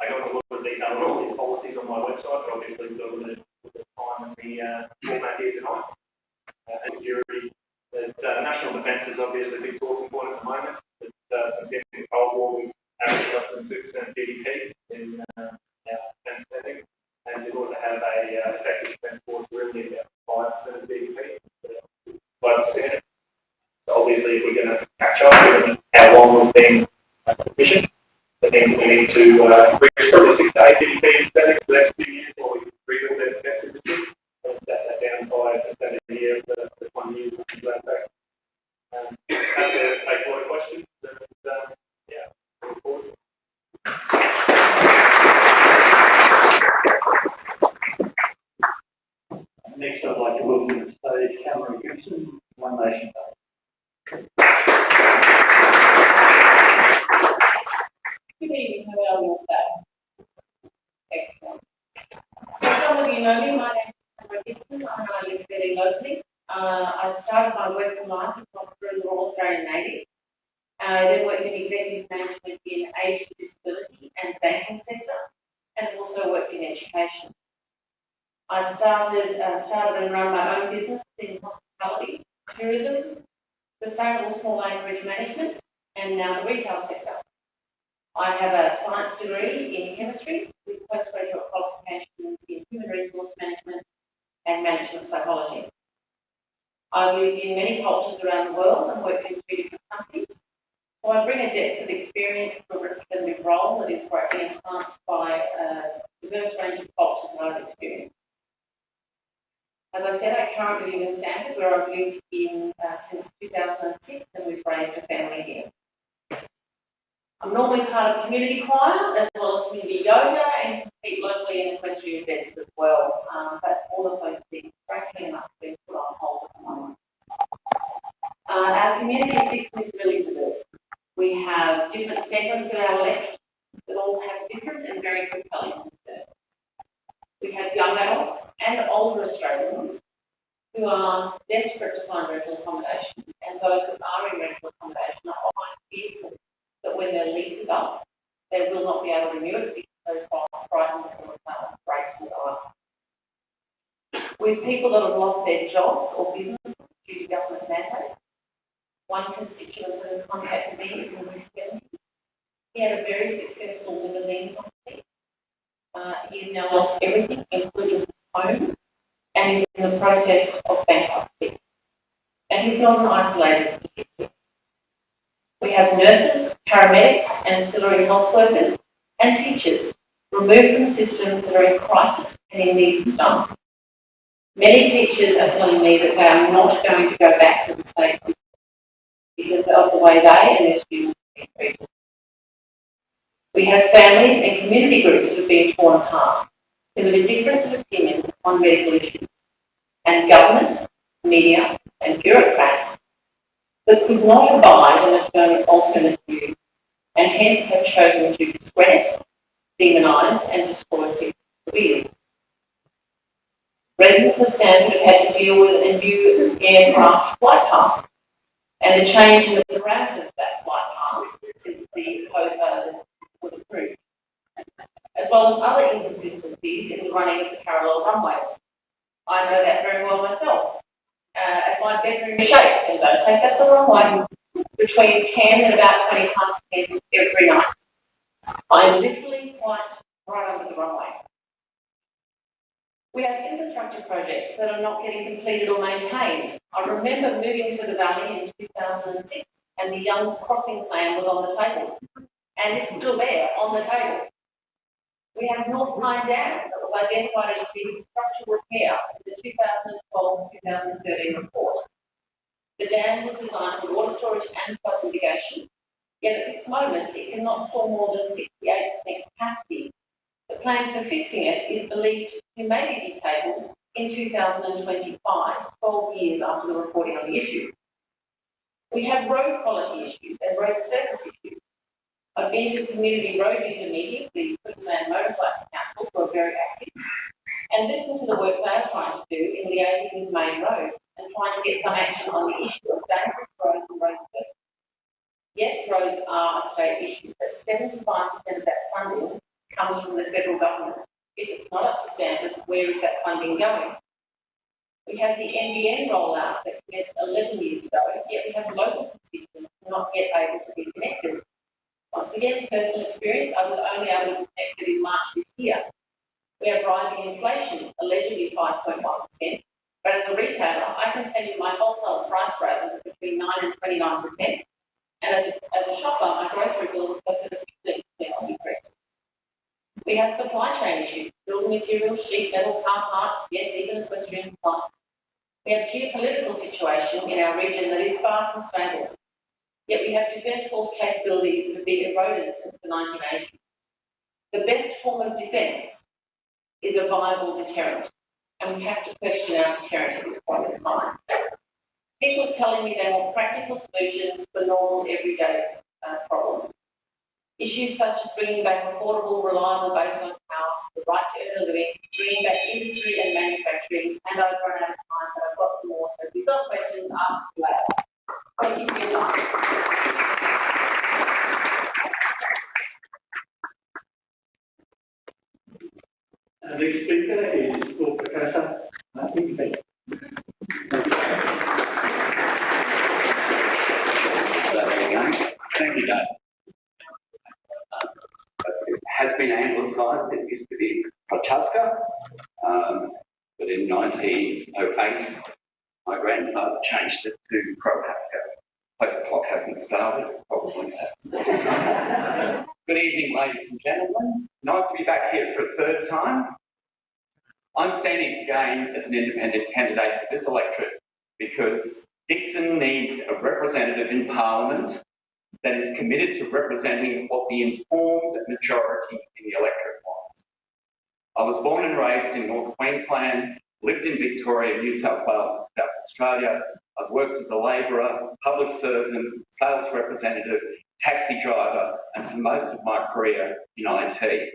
[SPEAKER 4] I go into a lot of detail on all these policies on my website, but obviously we've got a limited time in the format here tonight. And security, that national defence is obviously a big talking point at the moment. Since the end of the Cold War, we've averaged less than 2% GDP in our defence spending. And in order to have a effective defence force, we're really about 5% of GDP. 5%. So obviously, if we're going to catch up, given how long we've been mission, I think we need to reach probably 6 to 8 GDP spending for the next few years while we rebuild their defence industry. And set that down 5% a year for 1 year, something like that. Happy to take a lot of questions. And, look forward.
[SPEAKER 5] Next, I'd like to welcome to the stage Cameron Dixon, One Nation Day.
[SPEAKER 6] Good evening, how are you today? Excellent. So some of you know me, my name is Cameron Dixon, and I live fairly locally. I started my working life through the Royal Australian Navy. I then worked in executive management in aged disability and banking sector, and also worked in education. I started and run my own business in hospitality, tourism, sustainable small language management, and now the retail sector. I have a science degree in chemistry with postgraduate qualification qualifications in human resource management and management psychology. I've lived in many cultures around the world and worked in 3 different countries, so I bring a depth of experience to a representative role that is greatly enhanced by a diverse range of cultures that I've experienced. As I said, I currently live in Stanford, where I've lived in since 2006, and we've raised a family here. I'm normally part of community choir, as well as community yoga, and compete locally in equestrian events as well. But all of those things, frankly enough, have been put on hold at the moment. Our community of Dixon is really diverse. We have different segments of our electorate that all have different and very compelling concerns. We have young adults and older Australians who are desperate to find rental accommodation, and those that are in rental accommodation are often fearful that when their lease is up, they will not be able to renew it because they're frightened that the rates will go up. We have people that have lost their jobs or businesses due to government mandate. One constituent that has contacted me is in his 70s. He had a very successful limousine company. He has now lost everything, including his home, and is in the process of bankruptcy. And he's not an isolated statistic. We have nurses, paramedics, ancillary health workers, and teachers removed from systems that are in crisis and in need of staff. Many teachers are telling me that they are not going to go back to the state system because of the way they and their students are being treated. We have families and community groups that have been torn apart because of a difference of opinion on medical issues, and government, media, and bureaucrats that could not abide an alternate view, and hence have chosen to discredit, demonise, and destroy people's careers. Residents of Stanford have had to deal with a new aircraft flight path and a change in the parameters of that flight path since the COVID was approved, as well as other inconsistencies in the running of the parallel runways. I know that very well myself. If my bedroom shakes, and don't take that the wrong way, between 10 and about 20 past 10 every night, I'm literally right under the runway. We have infrastructure projects that are not getting completed or maintained. I remember moving to the Valley in 2006, and the Young's Crossing plan was on the table, and it's still there on the table. We have North Pine Dam that was identified as being structural repair in the 2012-2013 report. The dam was designed for water storage and flood mitigation, yet at this moment it cannot store more than 68% capacity. The plan for fixing it is believed to maybe be tabled in 2025, 12 years after the reporting on the issue. We have road quality issues and road surface issues. I've been to community road user meetings, the Queensland Motorcycle Council, who are very active, and listened to the work they are trying to do in liaising with main roads and trying to get some action on the issue of dangerous roads and road surface. Yes, roads are a state issue, but 75% of that funding comes from the federal government. If it's not up to standard, where is that funding going? We have the NBN rollout that commenced 11 years ago, yet we have local constituents not yet able to be connected. Once again, personal experience, I was only able to be connected in March this year. We have rising inflation, allegedly 5.1%, but as a retailer, I can tell you my wholesale price rises are between 9 and 29%, and as a shopper, my grocery bill is closer to 15% on increase. We have supply chain issues, building materials, sheet metal, car parts, yes, even equestrian supply. We have geopolitical situation in our region that is far from stable. Yet we have defence force capabilities that have been eroded since the 1980s. The best form of defence is a viable deterrent, and we have to question our deterrent at this point in time. People are telling me they want practical solutions for normal, everyday problems. Issues such as bringing back affordable, reliable baseline power, the right to earn a living, bringing back industry and manufacturing, and I've run out of time, but I've got some more, so if you've got questions, ask me later. Thank you for your time.
[SPEAKER 5] Our next speaker is Professor Dixon.
[SPEAKER 7] Thank you, Dutton. It has been anglicised. It used to be Prochaska. But in 1908, my grandfather changed it to Prohaska. Hope the clock hasn't started, probably has. Good evening, ladies and gentlemen. Nice to be back here for a third time. I'm standing again as an independent candidate for this electorate because Dixon needs a representative in Parliament that is committed to representing what the informed majority in the electorate wants. I was born and raised in North Queensland, lived in Victoria, New South Wales and South Australia. I've worked as a labourer, public servant, sales representative, taxi driver, and for most of my career in IT.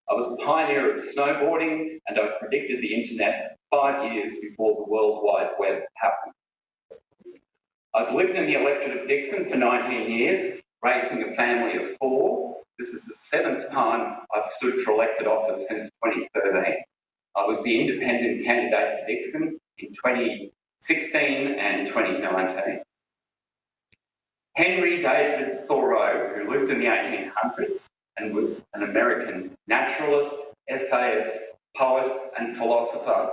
[SPEAKER 7] I was a pioneer of snowboarding, and I predicted the internet 5 years before the World Wide Web happened. I've lived in the electorate of Dixon for 19 years, raising a family of 4. This is the 7th time I've stood for elected office since 2013. I was the independent candidate for Dixon in 2016 and 2019. Henry David Thoreau, who lived in the 1800s and was an American naturalist, essayist, poet and philosopher,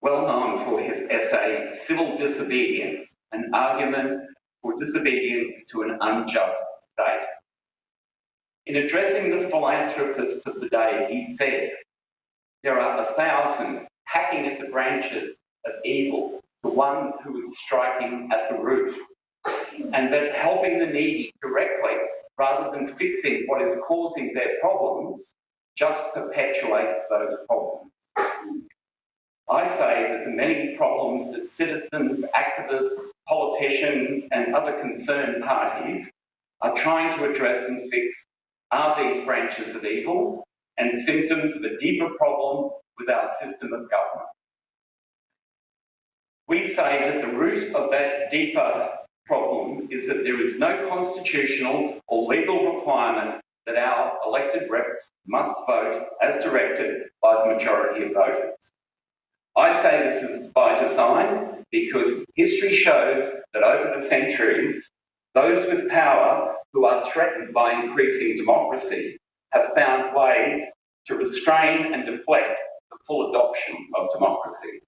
[SPEAKER 7] well known for his essay, Civil Disobedience, an argument for disobedience to an unjust state. In addressing the philanthropists of the day, he said, "There are 1,000 hacking at the branches of evil to one who is striking at the root, and that helping the needy directly rather than fixing what is causing their problems just perpetuates those problems." I say that the many problems that citizens, activists, politicians and other concerned parties are trying to address and fix are these branches of evil and symptoms of a deeper problem with our system of government. We say that the root of that deeper problem is that there is no constitutional or legal requirement that our elected reps must vote as directed by the majority of voters. I say this is by design because history shows that over the centuries, those with power who are threatened by increasing democracy have found ways to restrain and deflect the full adoption of democracy.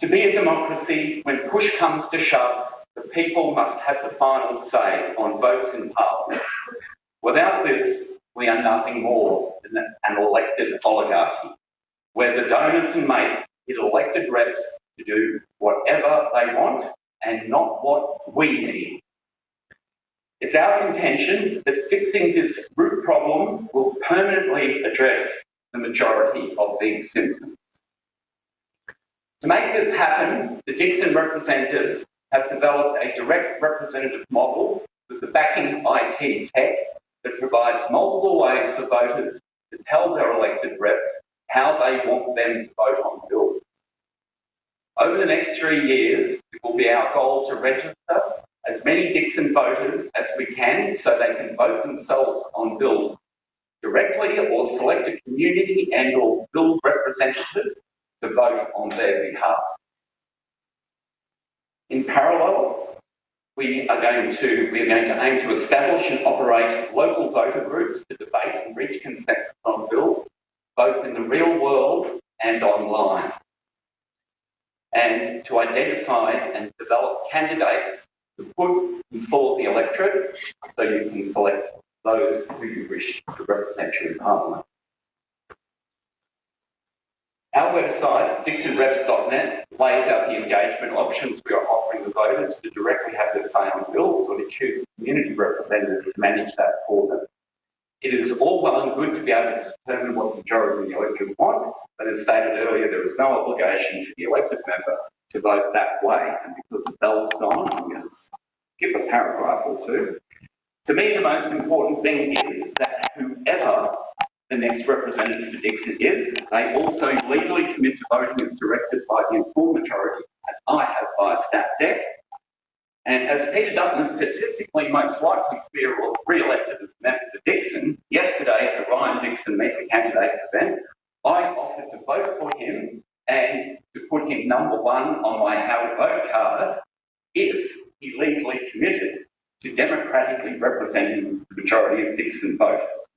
[SPEAKER 7] To be a democracy, when push comes to shove, the people must have the final say on votes in Parliament. Without this, we are nothing more than an elected oligarchy, where the donors and mates get elected reps to do whatever they want and not what we need. It's our contention that fixing this root problem will permanently address the majority of these symptoms. To make this happen, the Dixon representatives have developed a direct representative model with the backing IT tech that provides multiple ways for voters to tell their elected reps how they want them to vote on bills. Over the next 3 years, it will be our goal to register as many Dixon voters as we can so they can vote themselves on bills directly or select a community and or bill representative to vote on their behalf. In parallel, we are going to aim to establish and operate local voter groups to debate and reach consensus on bills, both in the real world and online, and to identify and develop candidates to put before the electorate so you can select those who you wish to represent you in Parliament. Our website, dixonreps.net, lays out the engagement options we are offering the voters to directly have their say on bills or to choose a community representative to manage that for them. It is all well and good to be able to determine what the majority of the electorate want, but as stated earlier, there is no obligation for the elected member to vote that way. And because the bell's gone, I'm going to skip a paragraph or two. To me, the most important thing is that whoever the next representative for Dixon is, they also legally commit to voting as directed by the informed majority, as I have by stat deck. And as Peter Dutton is statistically most likely to be re-elected as a member for Dixon, yesterday at the Ryan Dixon Meet the Candidates event, I offered to vote for him and to put him number 1 on my how to vote card if he legally committed to democratically representing the majority of Dixon voters.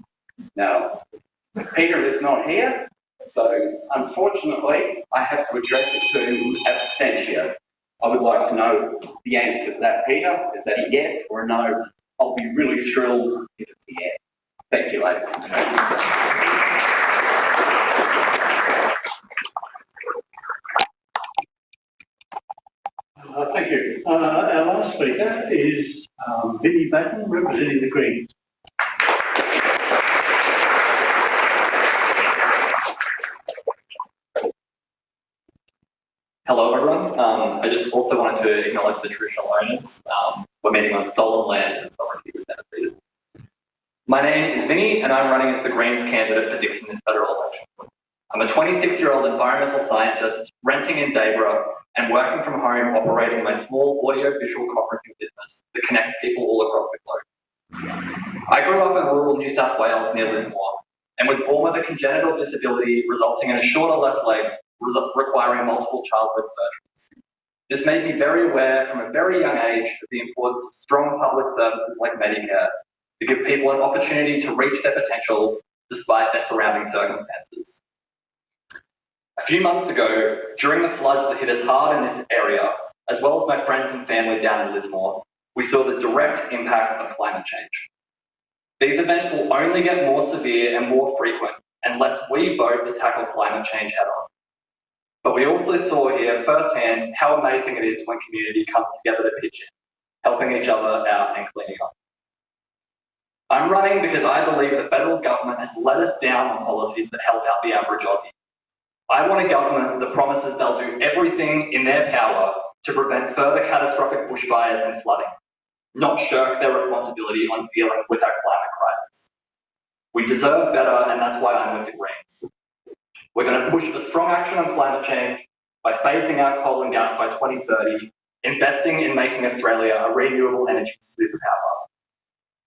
[SPEAKER 7] Now, Peter is not here, so unfortunately I have to address it to abstention. I would like to know the answer to that, Peter. Is that a yes or a no? I'll be really thrilled if it's a yes. Thank you, ladies and gentlemen.
[SPEAKER 5] Thank you. Our last speaker is Vinnie Batten, representing the Greens.
[SPEAKER 8] Hello everyone. I just also wanted to acknowledge the traditional owners. We're meeting on stolen land and sovereignty was benefited. My name is Vinnie and I'm running as the Greens candidate for Dixon in federal election. I'm a 26-year-old environmental scientist renting in Dayborough and working from home operating my small audio-visual conferencing business that connects people all across the globe. I grew up in rural New South Wales near Lismore and was born with a congenital disability resulting in a shorter left leg requiring multiple childhood surgeries. This made me very aware from a very young age of the importance of strong public services like Medicare to give people an opportunity to reach their potential despite their surrounding circumstances. A few months ago, during the floods that hit us hard in this area, as well as my friends and family down in Lismore, we saw the direct impacts of climate change. These events will only get more severe and more frequent unless we vote to tackle climate change head on. But we also saw here firsthand how amazing it is when community comes together to pitch in, helping each other out and cleaning up. I'm running because I believe the federal government has let us down on policies that help out the average Aussie. I want a government that promises they'll do everything in their power to prevent further catastrophic bushfires and flooding, not shirk their responsibility on dealing with our climate crisis. We deserve better, and that's why I'm with the Greens. We're going to push for strong action on climate change by phasing out coal and gas by 2030, investing in making Australia a renewable energy superpower.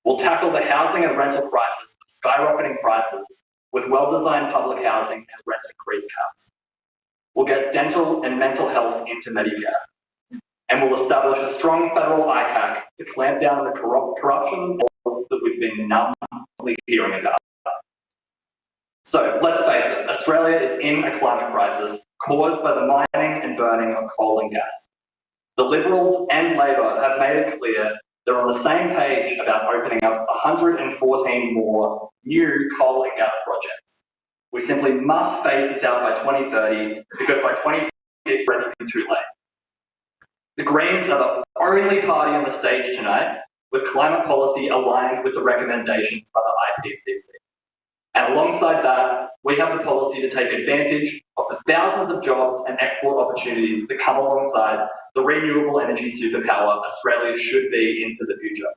[SPEAKER 8] We'll tackle the housing and rental crisis of skyrocketing prices with well-designed public housing and rent increase caps. We'll get dental and mental health into Medicare. And we'll establish a strong federal ICAC to clamp down on the corruption that we've been numbly hearing about. So let's face it, Australia is in a climate crisis caused by the mining and burning of coal and gas. The Liberals and Labor have made it clear they're on the same page about opening up 114 more new coal and gas projects. We simply must phase this out by 2030 because by 2050 it's already too late. The Greens are the only party on the stage tonight with climate policy aligned with the recommendations by the IPCC. And alongside that, we have the policy to take advantage of the thousands of jobs and export opportunities that come alongside the renewable energy superpower Australia should be into the future.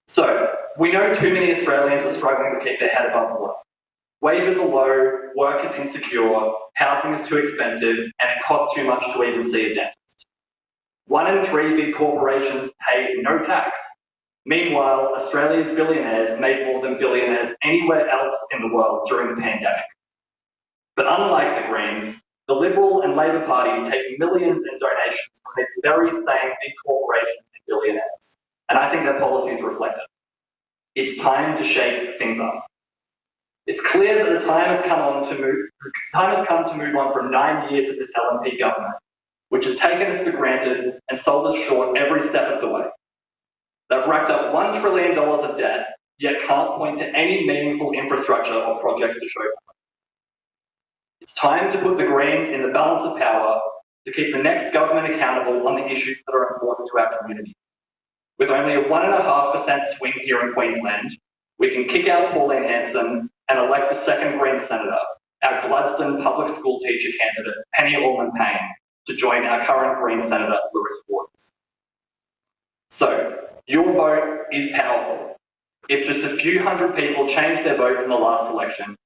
[SPEAKER 8] So, we know too many Australians are struggling to keep their head above water. Wages are low, work is insecure, housing is too expensive, and it costs too much to even see a dentist. 1 in 3 big corporations pay no tax. Meanwhile, Australia's billionaires made more than billionaires anywhere else in the world during the pandemic. But unlike the Greens, the Liberal and Labor Party take millions in donations from the very same big corporations and billionaires. And I think their policies reflect it. It's time to shake things up. It's clear that the time has come to move on from 9 years of this LNP government, which has taken us for granted and sold us short every step of the way. They've racked up $1 trillion of debt, yet can't point to any meaningful infrastructure or projects to show for it. It's time to put the Greens in the balance of power to keep the next government accountable on the issues that are important to our community. With only a 1.5% swing here in Queensland, we can kick out Pauline Hanson and elect a second Green senator, our Gladstone public school teacher candidate, Penny Allman-Payne, to join our current Green senator, Lewis Waters. So, your vote is powerful. If just a few hundred people changed their vote from the last election,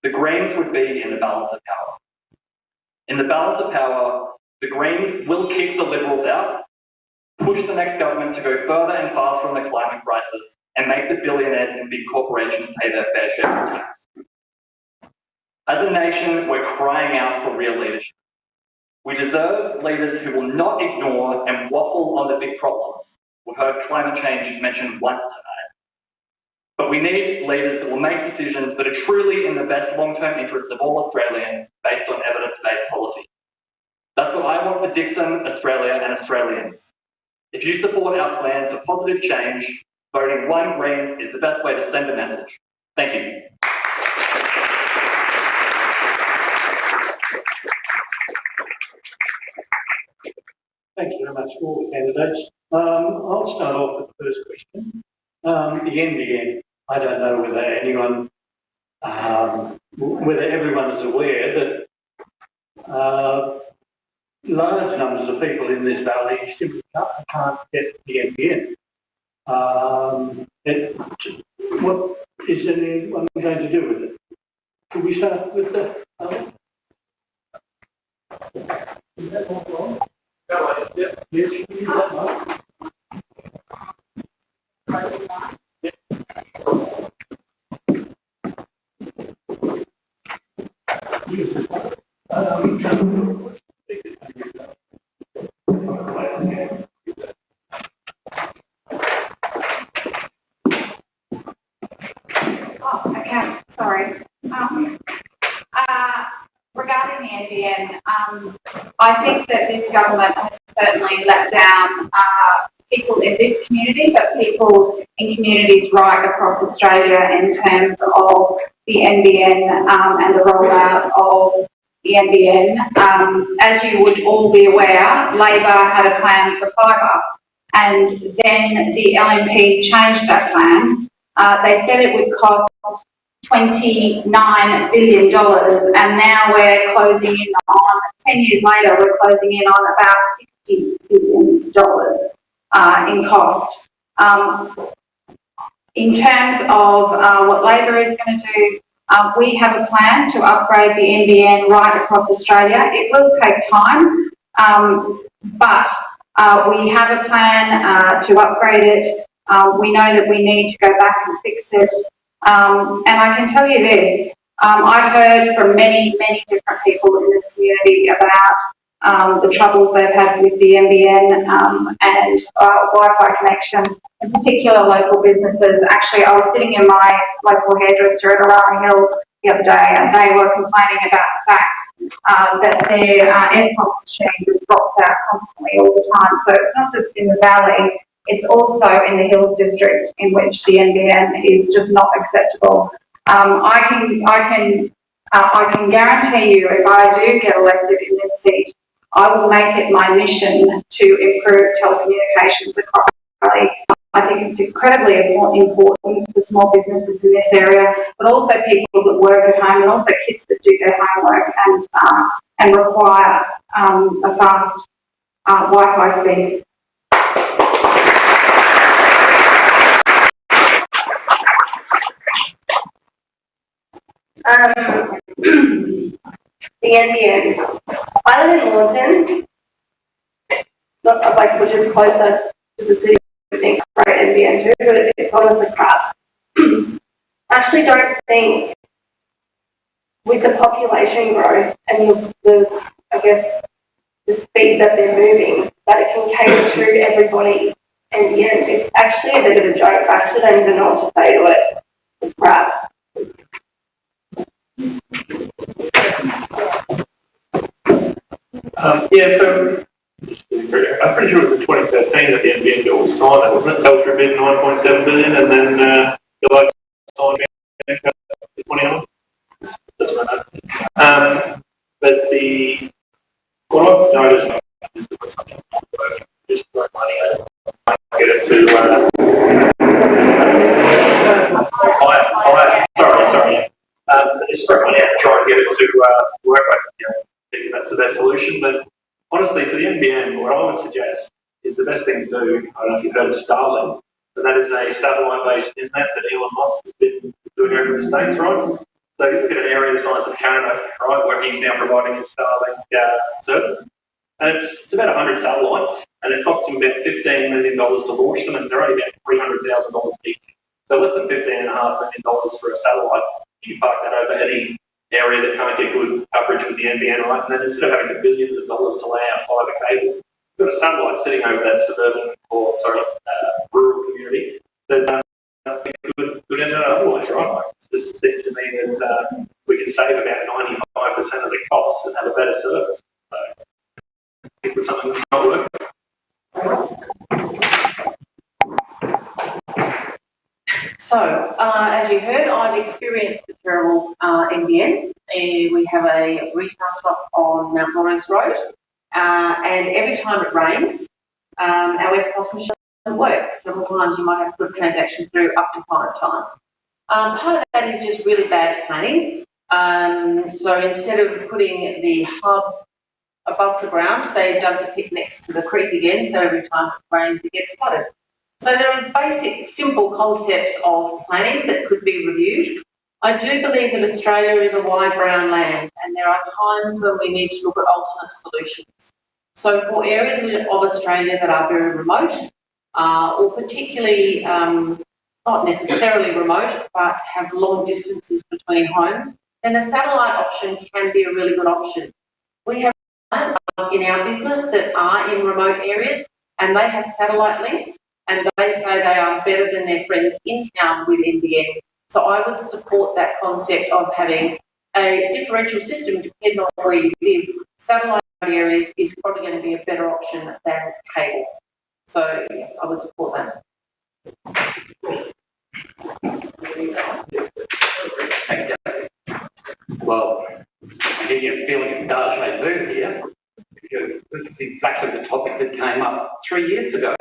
[SPEAKER 8] the Greens would be in the balance of power. In the balance of power, the Greens will kick the Liberals out, push the next government to go further and faster on the climate crisis, and make the billionaires and big corporations pay their fair share of tax. As a nation, we're crying out for real leadership. We deserve leaders who will not ignore and waffle on the big problems. We've heard climate change mentioned once tonight. but we need leaders that will make decisions that are truly in the best long-term interests of all Australians based on evidence-based policy. That's what I want for Dixon, Australia and Australians. If you support our plans for positive change, voting one Greens is the best way to send a message. Thank you.
[SPEAKER 5] Thank you very much to all the candidates. I'll start off with the first question. The NBN. I don't know whether anyone, whether everyone is aware that large numbers of people in this valley simply can't get the NBN. What is anyone going to do with it? Can we start with the is that not wrong? Yes, you can use that one. Use this one.
[SPEAKER 9] Okay, sorry. Regarding the NBN, I think that this government has certainly let down people in this community, but people in communities right across Australia in terms of the NBN and the rollout of the NBN. As you would all be aware, Labor had a plan for fibre, and then the LNP changed that plan. They said it would cost $29 billion, and now we're closing in on, 10 years later, we're closing in on about $60 billion in cost. In terms of what Labor is going to do, we have a plan to upgrade the NBN right across Australia. It will take time, but we have a plan to upgrade it. We know that we need to go back and fix it. And I can tell you this, I've heard from many different people in this community about the troubles they've had with the NBN and Wi-Fi connection, in particular local businesses. Actually, I was sitting in my local hairdresser at Aurora Hills the other day, and they were complaining about the fact that their EFTPOS machine just drops out constantly all the time. So it's not just in the valley, it's also in the Hills district, in which the NBN is just not acceptable. I can guarantee you, if I do get elected in this seat, I will make it my mission to improve telecommunications across the valley. I think it's incredibly important for small businesses in this area, but also people that work at home, and also kids that do their homework and require a fast Wi-Fi speed.
[SPEAKER 10] The NBN. I live in Lawton, which is closer to the city. I think great NBN too, but it's honestly crap. I actually don't think, with the population growth and the speed that they're moving, that it can cater to everybody's NBN. It's actually a bit of a joke. I actually don't even know what to say to it. It's crap.
[SPEAKER 4] So I'm pretty sure it was in 2013 that the NBN bill was signed, wasn't it? Telstra bid $9.7 billion, and then the signed for 20 That's right. But what I've noticed is that when something just throw money at it, get it to sorry. Just throw money at it, try and get it to work. I think that's the best solution. But honestly, for the NBN, what I would suggest is the best thing to do. I don't know if you've heard of Starlink, but that is a satellite-based internet that Elon Musk has been doing over in the States, right? So if you look at an area the size of Canada, right, where he's now providing his Starlink service, and it's about 100 satellites, and it costs him about $15 million to launch them, and they're only about $300,000 each. So less than $15.5 million for a satellite. You can park that over any area that can't get good coverage with the NBN, right? And then instead of having the billions of dollars to lay out fibre cable, you've got a satellite sitting over that rural community that good internet right, just said to me that we could save about 95% of the costs and have a better service. So I think there's something that's not working.
[SPEAKER 6] So, as you heard, I've experienced the terrible NBN. We have a retail shop on Mount Morris Road, and every time it rains, our web POS machine doesn't work. Several times you might have to put a transaction through up to 5 times. Part of that is just really bad planning. So instead of putting the hub above the ground, they dug the pit next to the creek again, so every time it rains it gets flooded. So there are basic, simple concepts of planning that could be reviewed. I do believe that Australia is a wide brown land, and there are times when we need to look at alternate solutions. So for areas of Australia that are very remote, or particularly not necessarily remote, but have long distances between homes, then a satellite option can be a really good option. We have in our business that are in remote areas, and they have satellite links, and they say they are better than their friends in town with NBN. So I would support that concept of having a differential system depending on where you live. Satellite areas is probably going to be a better option than cable. So yes, I would support that.
[SPEAKER 7] Well, I'm getting a feeling of deja vu here, because this is exactly the topic that came up 3 years ago.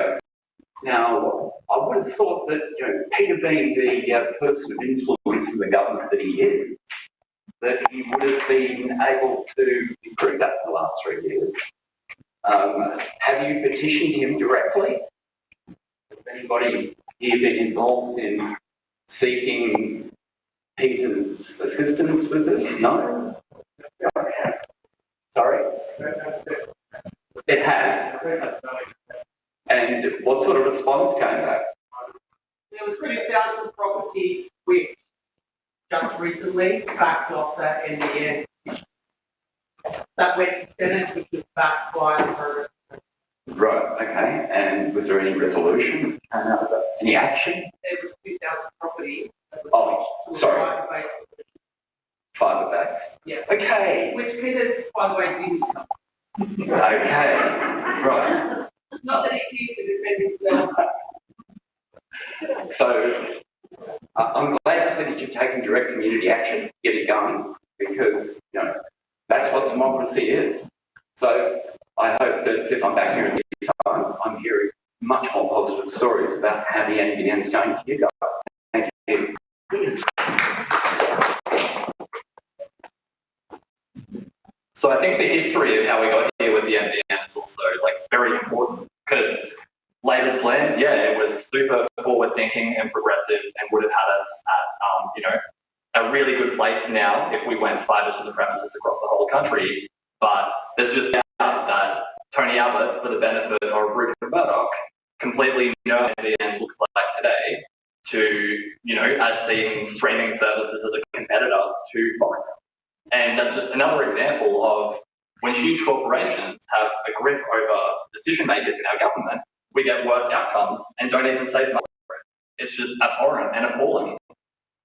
[SPEAKER 7] Now, I would have thought that, Peter being the person of influence in the government that he is, that he would have been able to improve that in the last 3 years. Have you petitioned him directly? Has anybody here been involved in seeking Peter's assistance with this? No? Sorry? It has. And what sort of response came back?
[SPEAKER 11] There was 2,000 properties which just recently backed off that NBN. That went to Senate, which was backed by the
[SPEAKER 7] Right, okay. And was there any resolution? Any action?
[SPEAKER 11] There was 2,000 properties.
[SPEAKER 7] Sorry. Fibre backs.
[SPEAKER 11] Yeah.
[SPEAKER 7] Okay.
[SPEAKER 11] Which Peter, by the way, didn't come.
[SPEAKER 7] Okay. Right.
[SPEAKER 11] Not that he's here to defend himself.
[SPEAKER 7] So I'm glad to see that you're taking direct community action, get it going, because that's what democracy is. So I hope that if I'm back here in this time, I'm hearing much more positive stories about how the NBN is going for you guys. Thank you.
[SPEAKER 8] So I think the history of how we got here with the NBN is also very important, because Labor's plan, it was super forward thinking and progressive, and would have had us at a really good place now if we went fibre to the premises across the whole country. But there's just out that Tony Abbott, for the benefit of Rupert Murdoch, completely know NBN looks like today to as seeing streaming services as a competitor to Foxtel. And that's just another example of when huge corporations have a grip over decision makers in our government, we get worse outcomes and don't even save money for it. It's just abhorrent and appalling.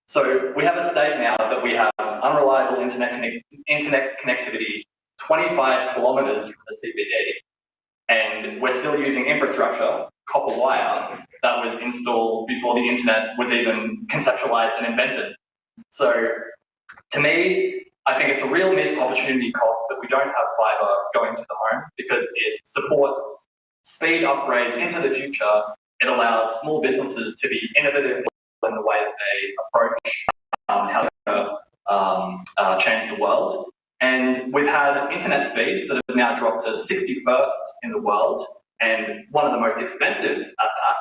[SPEAKER 8] So we have a state now that we have unreliable internet connectivity 25 kilometres from the CBD, and we're still using infrastructure, copper wire, that was installed before the internet was even conceptualised and invented. So to me, I think it's a real missed opportunity cost that we don't have fibre going to the home, because it supports speed upgrades into the future. It allows small businesses to be innovative in the way that they approach how to change the world. And we've had internet speeds that have now dropped to 61st in the world, and one of the most expensive at that,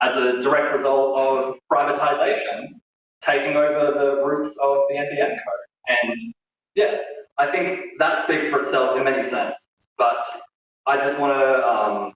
[SPEAKER 8] as a direct result of privatisation taking over the roots of the NBN code. And I think that speaks for itself in many senses. But I just want to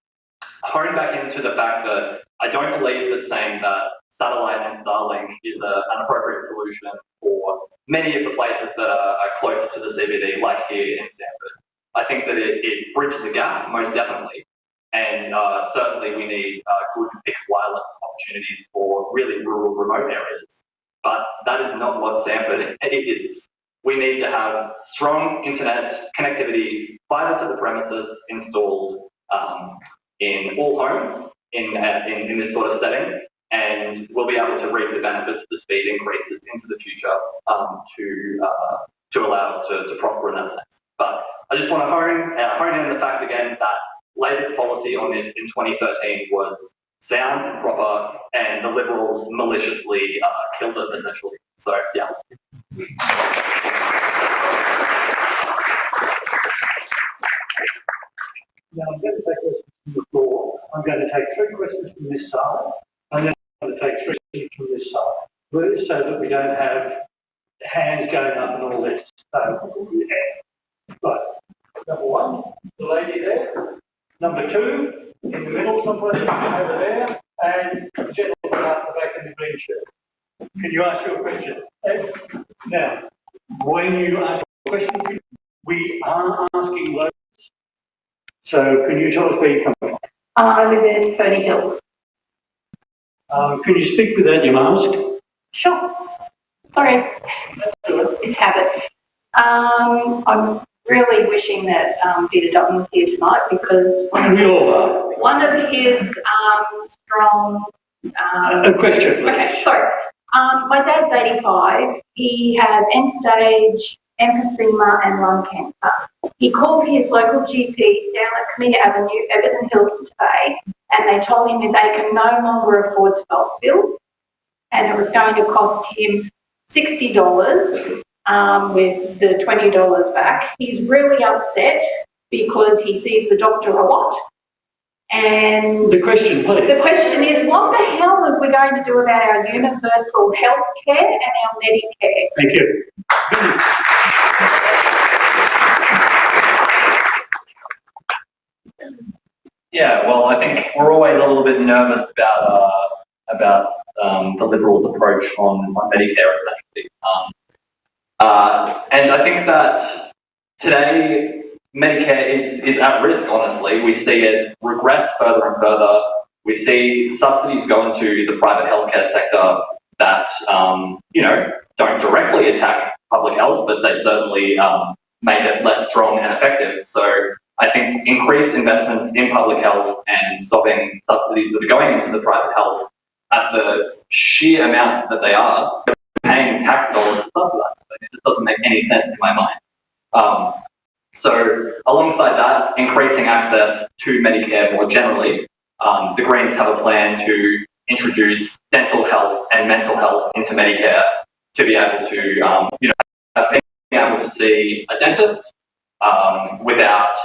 [SPEAKER 8] hone back into the fact that I don't believe that saying that satellite and Starlink is an appropriate solution for many of the places that are closer to the CBD, like here in Stanford. I think that it bridges a gap, most definitely. And certainly we need good fixed wireless opportunities for really rural, remote areas. but that is not what Sanford is. We need to have strong internet connectivity, fibre to the premises installed in all homes in this sort of setting, and we'll be able to reap the benefits of the speed increases into the future to allow us to prosper in that sense. But I just want to hone in on the fact again that Labor's policy on this in 2013 was sound and proper, and the Liberals maliciously killed it essentially. So yeah.
[SPEAKER 5] Now I'm going to take questions from the floor. I'm going to take 3 questions from this side, and then I'm going to take 3 questions from this side, so that we don't have hands going up and all this. So, yeah. Right. Number 1, the lady there. Number 2, in the middle, somewhere over there, and the gentleman out the back in the green shirt. Can you ask your question? Now, when you ask a question, we are asking locals. So, can you tell us where you come from?
[SPEAKER 9] I live in Ferny Hills.
[SPEAKER 5] Can you speak without your mask?
[SPEAKER 9] Sure. Sorry. It's habit. I was really wishing that Peter Dutton was here tonight because one of his strong...
[SPEAKER 5] a question, please.
[SPEAKER 9] Okay, sorry. My dad's 85. He has end-stage emphysema and lung cancer. He called his local GP down at Camino Avenue, Everton Hills today, and they told him that they can no longer afford to bulk bill, and it was going to cost him $60 with the $20 back. He's really upset because he sees the doctor a lot. And
[SPEAKER 5] the question, please.
[SPEAKER 9] The question is, what the hell are we going to do about our universal health care and our Medicare?
[SPEAKER 5] Thank you.
[SPEAKER 8] Yeah, well, I think we're always a little bit nervous about the Liberals' approach on Medicare, essentially. And I think that today Medicare is at risk, honestly. We see it regress further and further. We see subsidies go into the private healthcare sector that, don't directly attack public health, but they certainly make it less strong and effective. So I think increased investments in public health and stopping subsidies that are going into the private health at the sheer amount that they are, paying tax dollars to subsidize it. It just doesn't make any sense in my mind. So alongside that, increasing access to Medicare more generally, the Greens have a plan to introduce dental health and mental health into Medicare to be able to, being able to see a dentist without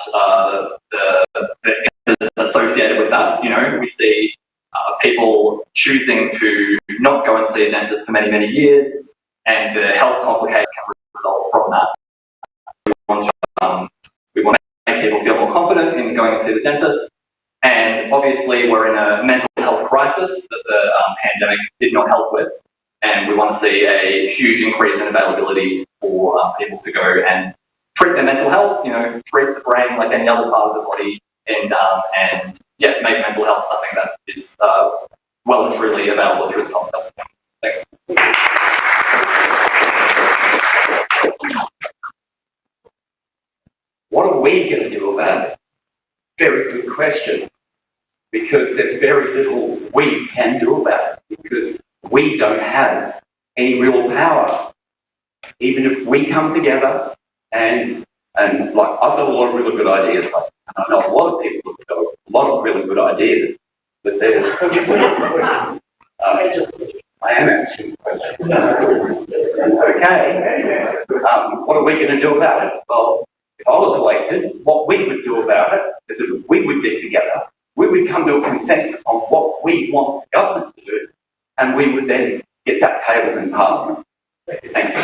[SPEAKER 8] the expenses associated with that. We see people choosing to not go and see a dentist for many, many years, and the health complications can result from that. We want to make people feel more confident in going and see the dentist. And obviously, we're in a mental health crisis that the pandemic did not help with. And we want to see a huge increase in availability for people to go and treat their mental health, treat the brain like any other part of the body, and make mental health something that is well and truly available through the public health system. Thanks.
[SPEAKER 7] What are we going to do about it? Very good question. Because there's very little we can do about it. Because we don't have any real power. Even if we come together and I've got a lot of really good ideas. I know a lot of people have got a lot of really good ideas, but they're. I am answering the question. Okay. What are we going to do about it? Well, if I was elected, what we would do about it is that we would get together, we would come to a consensus on what we want the government to do, and we would then get that tabled in Parliament. Thank you.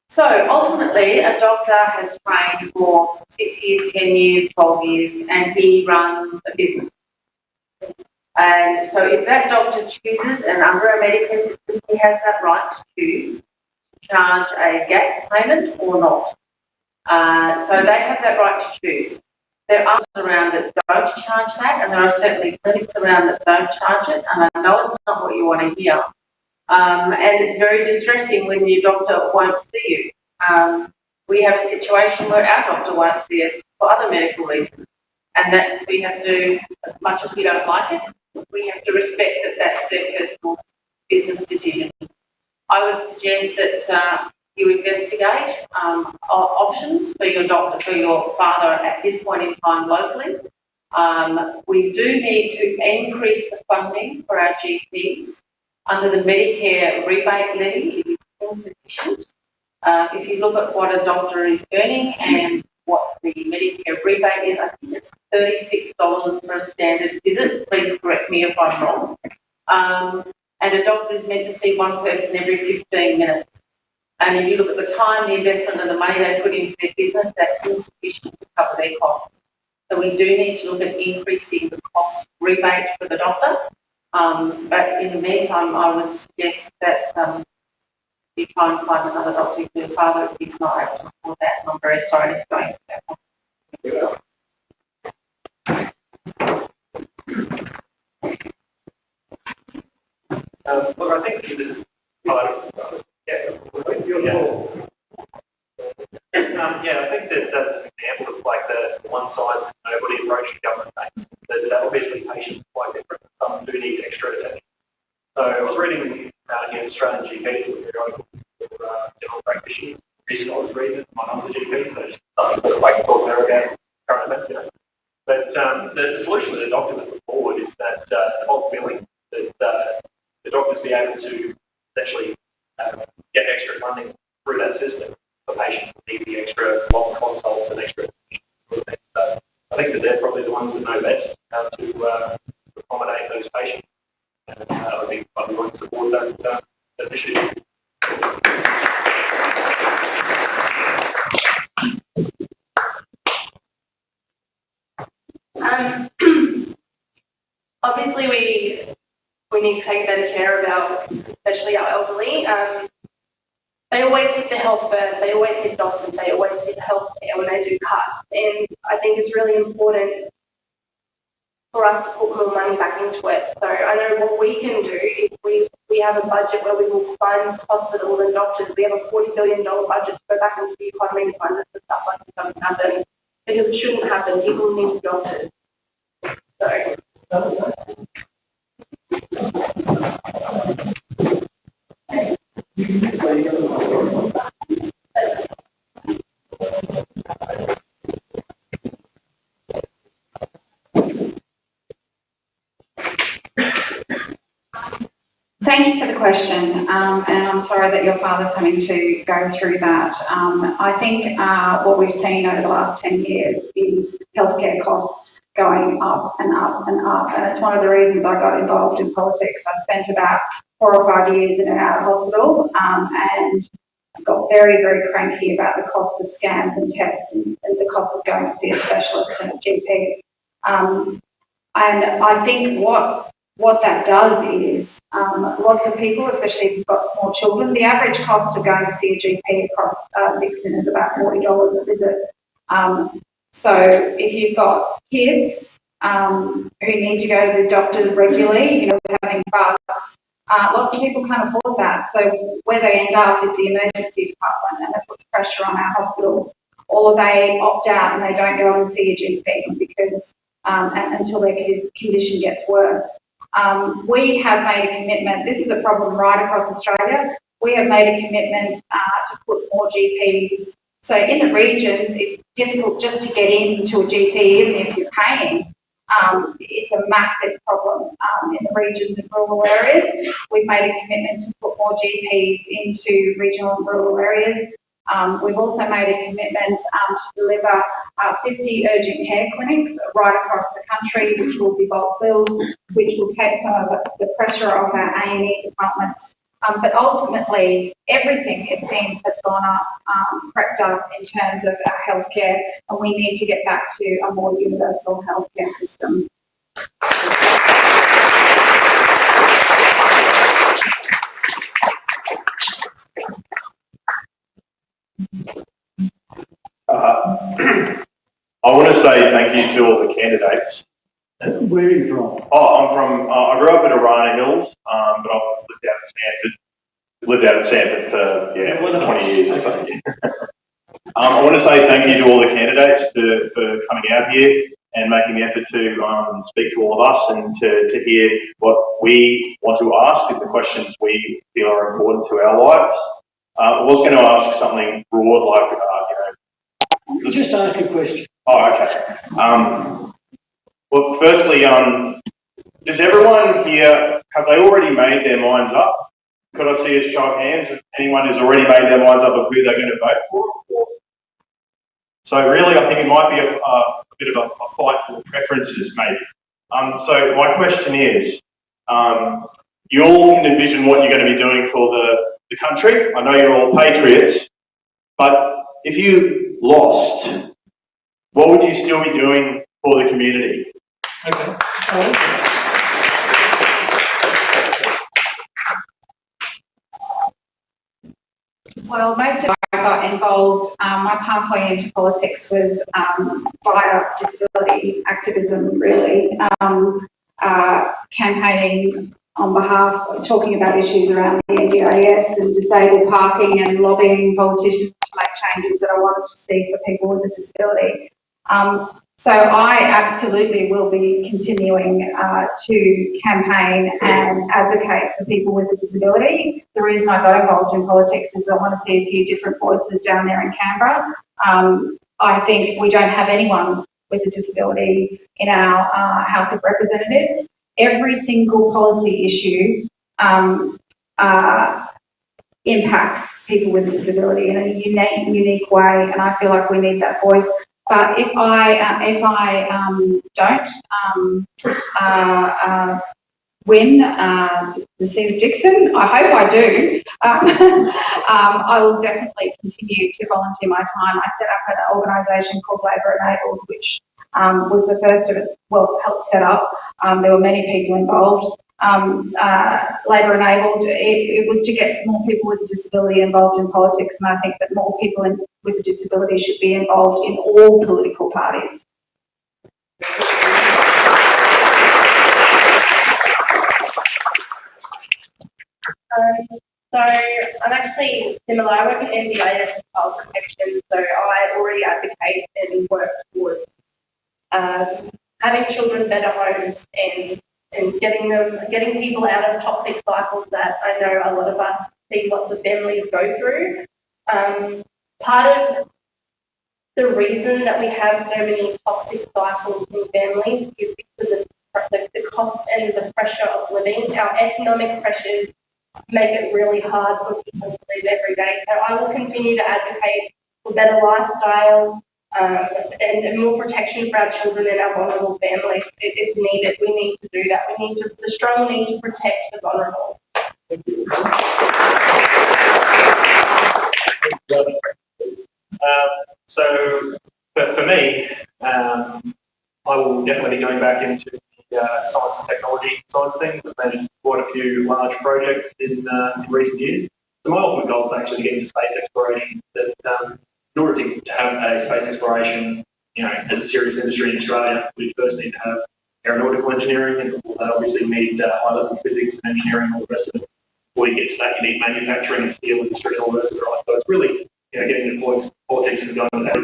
[SPEAKER 6] So ultimately, a doctor has trained for 6 years, 10 years, 12 years, and he runs a business. And so if that doctor chooses, and under a Medicare system, he has that right to choose, charge a gap payment or not. So they have that right to choose. There are around that don't charge that, and there are certainly clinics around that don't charge it, and I know it's not what you want to hear. And it's very distressing when your doctor won't see you. We have a situation where our doctor won't see us for other medical reasons, and that's, we have to, as much as we don't like it, we have to respect that that's their personal business decision. I would suggest that you investigate options for your doctor, for your father at this point in time locally. We do need to increase the funding for our GPs. Under the Medicare rebate levy, it is insufficient. If you look at what a doctor is earning and what the Medicare rebate is, I think it's $36 for a standard visit. Please correct me if I'm wrong. And a doctor is meant to see one person every 15 minutes. And if you look at the time, the investment and the money they put into their business, that's insufficient to cover their costs. So we do need to look at increasing the cost rebate for the doctor. But in the meantime, I would suggest that you try and find another doctor for your father if he's not able to afford that. And I'm very sorry it's going that way.
[SPEAKER 4] Look, I think this is part of, yeah, I think that that's an example of like the one size fits nobody approach to government things. That obviously patients are quite different. Some do need extra attention. So I was reading Australian GPs, a periodical for general practitioners. Recently I was reading it. My mum's a GP, so just something that I can talk there about current events, you know. But the solution that the doctors have put forward is that bulk billing, that the doctors be able to essentially get extra funding through that system for patients that need the extra long consults and extra sort of thing. So I think that they're probably the ones that know best how to accommodate those patients. And I think I'd be willing to support that initiative.
[SPEAKER 10] Obviously, we need to take better care of especially our elderly. They always hit the health first. They always hit doctors. They always hit healthcare when they do cuts. And I think it's really important for us to put more money back into it. So I know what we can do is we have a budget where we will fund hospitals and doctors. We have a $40 billion budget to go back into the economy to fund it and stuff like that doesn't happen because it shouldn't happen. People need doctors. So.
[SPEAKER 9] Thank you for the question, and I'm sorry that your father's having to go through that. I think what we've seen over the last 10 years is healthcare costs going up and up and up, and it's one of the reasons I got involved in politics. I spent about 4 or 5 years in and out of hospital, and got very, very cranky about the cost of scans and tests and the cost of going to see a specialist and a GP. And I think what that does is lots of people, especially if you've got small children, the average cost of going to see a GP across Dixon is about $40 a visit. So if you've got kids who need to go to the doctor regularly, having bucks, lots of people can't afford that. So where they end up is the emergency department, and that puts pressure on our hospitals. Or they opt out and they don't go and see a GP because until their condition gets worse. We have made a commitment. This is a problem right across Australia. We have made a commitment to put more GPs. So in the regions, it's difficult just to get into a GP, even if you're paying. It's a massive problem in the regions and rural areas. We've made a commitment to put more GPs into regional and rural areas. We've also made a commitment to deliver 50 urgent care clinics right across the country, which will be bulk billed, which will take some of the pressure off our A&E departments. But ultimately, everything, it seems, has gone up, crept up in terms of our healthcare, and we need to get back to a more universal healthcare system.
[SPEAKER 4] I want want to say thank you to all the candidates.
[SPEAKER 5] Where are you from?
[SPEAKER 4] Oh, I'm from, I grew up in Arana Hills, but I've lived out in Sanford for, 20 years or something. I want to say thank you to all the candidates for coming out here and making the effort to speak to all of us and to hear what we want to ask and the questions we feel are important to our lives. I was going to ask something broad like,
[SPEAKER 5] Just ask a question.
[SPEAKER 4] Oh, okay. Well, firstly, does everyone here, have they already made their minds up? Could I see a show of hands of anyone who's already made their minds up of who they're going to vote for? So really, I think it might be a bit of a fight for preferences, maybe. So my question is, you all can envision what you're going to be doing for the country. I know you're all patriots, but if you lost, what would you still be doing for the community? Okay.
[SPEAKER 9] Well, most of I got involved, my pathway into politics was via disability activism, really, campaigning on behalf, talking about issues around the NDIS and disabled parking and lobbying politicians to make changes that I wanted to see for people with a disability. So I absolutely will be continuing to campaign and advocate for people with a disability. The reason I got involved in politics is I want to see a few different voices down there in Canberra. I think we don't have anyone with a disability in our House of Representatives. Every single policy issue impacts people with a disability in a unique way, and I feel like we need that voice. But if I don't win the seat of Dixon, I hope I do, I will definitely continue to volunteer my time. I set up an organisation called Labour Enabled, which was the first of its, helped set up. There were many people involved. Labour Enabled, it was to get more people with a disability involved in politics, and I think that more people with a disability should be involved in all political parties.
[SPEAKER 10] So I'm actually similar. I work at NDIS as child protection, so I already advocate and work towards having children better homes and getting people out of toxic cycles that I know a lot of us see lots of families go through. Part of the reason that we have so many toxic cycles in families is because of the cost and the pressure of living. Our economic pressures make it really hard for people to live every day. So I will continue to advocate for better lifestyle and more protection for our children and our vulnerable families. It's needed. We need to do that. The strong need to protect the vulnerable.
[SPEAKER 4] So for me, I will definitely be going back into the science and technology side of things. I've managed quite a few large projects in recent years. So my ultimate goal is actually to get into space exploration. That in order to have a space exploration, as a serious industry in Australia, we first need to have aeronautical engineering, and we'll obviously need high-level physics and engineering and all the rest of it. Before you get to that, you need manufacturing and steel industry and all the rest of it, right? So it's really, getting into politics and going with that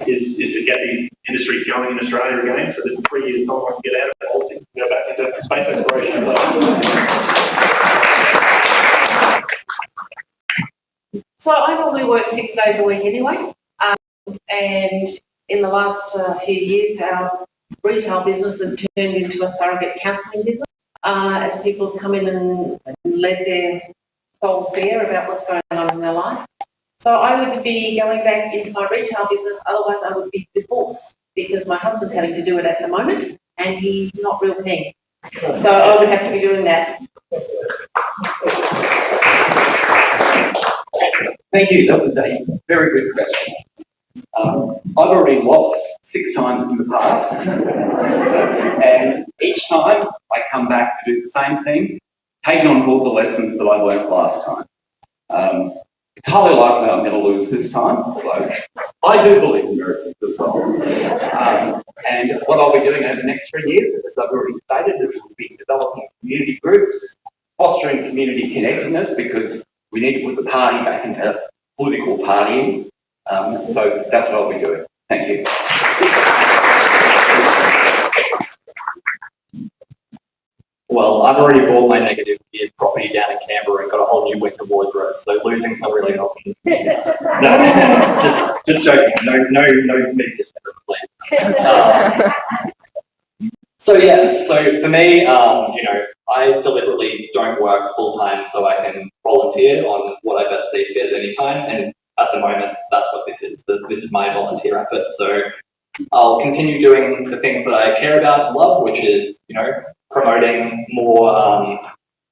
[SPEAKER 4] is to get the industries going in Australia again, so that in 3 years' time I can get out of politics and go back into space exploration.
[SPEAKER 6] So I normally work 6 days a week anyway, and in the last few years our retail business has turned into a surrogate counselling business as people come in and let their soul bare about what's going on in their life. So I would be going back into my retail business, otherwise I would be divorced because my husband's having to do it at the moment and he's not real keen. So I would have to be doing that.
[SPEAKER 7] Thank you. That was a very good question. I've already lost 6 times in the past, and each time I come back to do the same thing, taking on board the lessons that I learned last time. It's highly likely I'm going to lose this time, although I do believe in miracles as well. And what I'll be doing over the next 3 years, as I've already stated, is we'll be developing community groups, fostering community connectedness, because we need to put the party back into political partying. So that's what I'll be doing. Thank you.
[SPEAKER 8] Well, I've already bought my negative gear property down in Canberra and got a whole new winter wardrobe, so losing's not really an option. No, just joking. No media center plan. So for me, I deliberately don't work full time so I can volunteer on what I best see fit at any time, and at the moment, that's what this is. This is my volunteer effort. So I'll continue doing the things that I care about and love, which is, promoting more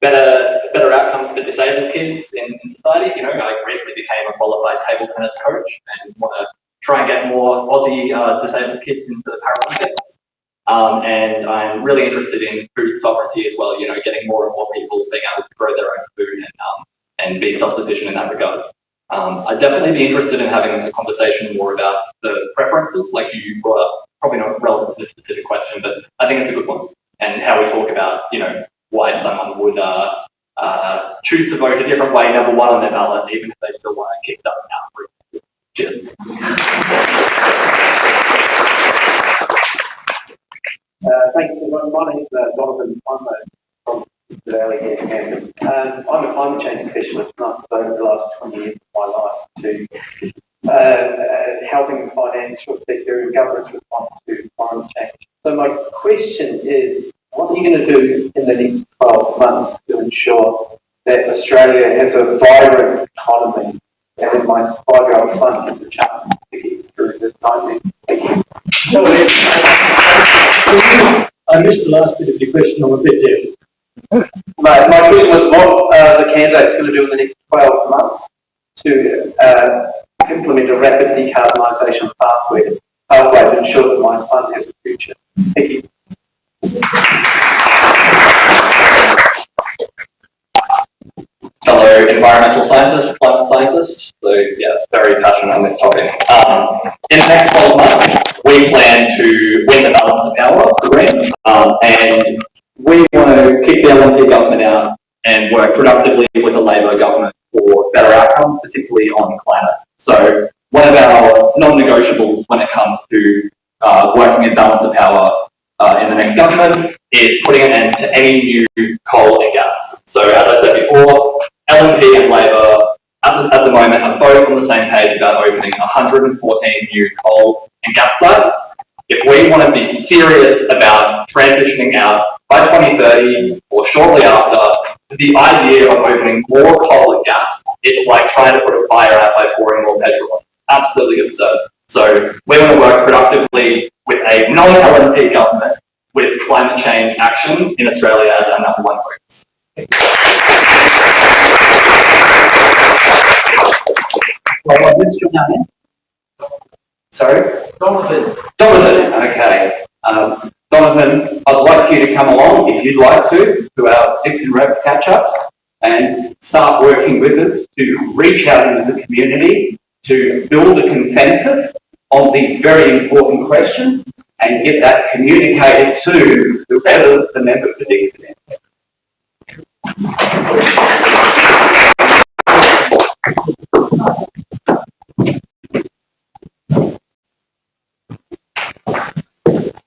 [SPEAKER 8] better outcomes for disabled kids in society. I recently became a qualified table tennis coach and want to try and get more Aussie disabled kids into the Paralympics. And I'm really interested in food sovereignty as well. Getting more and more people being able to grow their own food and be self-sufficient in that regard. I'd definitely be interested in having a conversation more about the preferences, like you brought up, probably not relevant to this specific question, but I think it's a good one. And how we talk about, why someone would choose to vote a different way, number one on their ballot, even if they still want to kick Dutton out. Cheers.
[SPEAKER 12] Thanks, everyone. My name is Donovan. I'm from the Valley here, Camden. I'm a climate change specialist, and I've devoted the last 20 years of my life to helping finance their government's response to climate change. So my question is, what are you going to do in the next 12 months to ensure that Australia has a vibrant economy and that my 5-year-old son has a chance to get through this nightmare? Thank you.
[SPEAKER 5] I missed the last bit of your question. I'm a bit deaf.
[SPEAKER 12] My question was what the candidate's going to do in the next 12 months to implement a rapid decarbonisation pathway to ensure that my son has a future. Thank you.
[SPEAKER 8] Fellow environmental scientist, climate scientist, so yeah, very passionate on this topic. In the next 12 months, we plan to win the balance of power for Greens, and we want to kick the LNP government out and work productively with the Labor government for better outcomes, particularly on climate. So one of our non-negotiables when it comes to working in balance of power in the next government is putting an end to any new coal and gas. So as I said before, LNP and Labor at the moment are both on the same page about opening 114 new coal and gas sites. If we want to be serious about transitioning out by 2030 or shortly after, the idea of opening more coal and gas is like trying to put a fire out by pouring more petrol. Absolutely absurd. So we want to work productively with a non-LNP government with climate change action in Australia as our number one focus.
[SPEAKER 7] Well, what's your name? Sorry? Donovan. Donovan, okay. Donovan, I'd like you to come along, if you'd like to our Dixon Reps catch-ups and start working with us to reach out into the community to build a consensus on these very important questions and get that communicated to whoever the member for Dixon is.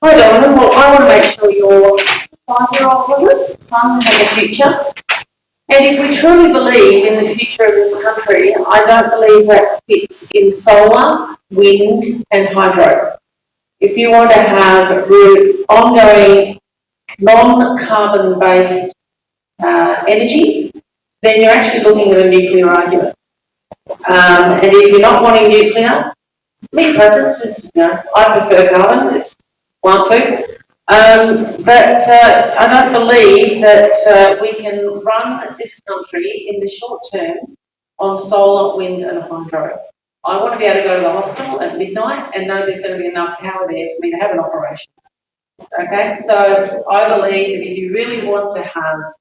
[SPEAKER 6] Hi Donovan, well I want to make sure your 5-year-old, was it, son has a future. And if we truly believe in the future of this country, I don't believe that fits in solar, wind and hydro. If you want to have ongoing non-carbon based energy, then you're actually looking at a nuclear argument. And if you're not wanting nuclear, me preference is, I prefer carbon, it's plant food. But I don't believe that we can run this country in the short term on solar, wind and hydro. I want to be able to go to the hospital at midnight and know there's going to be enough power there for me to have an operation. Okay, so I believe that if you really want to have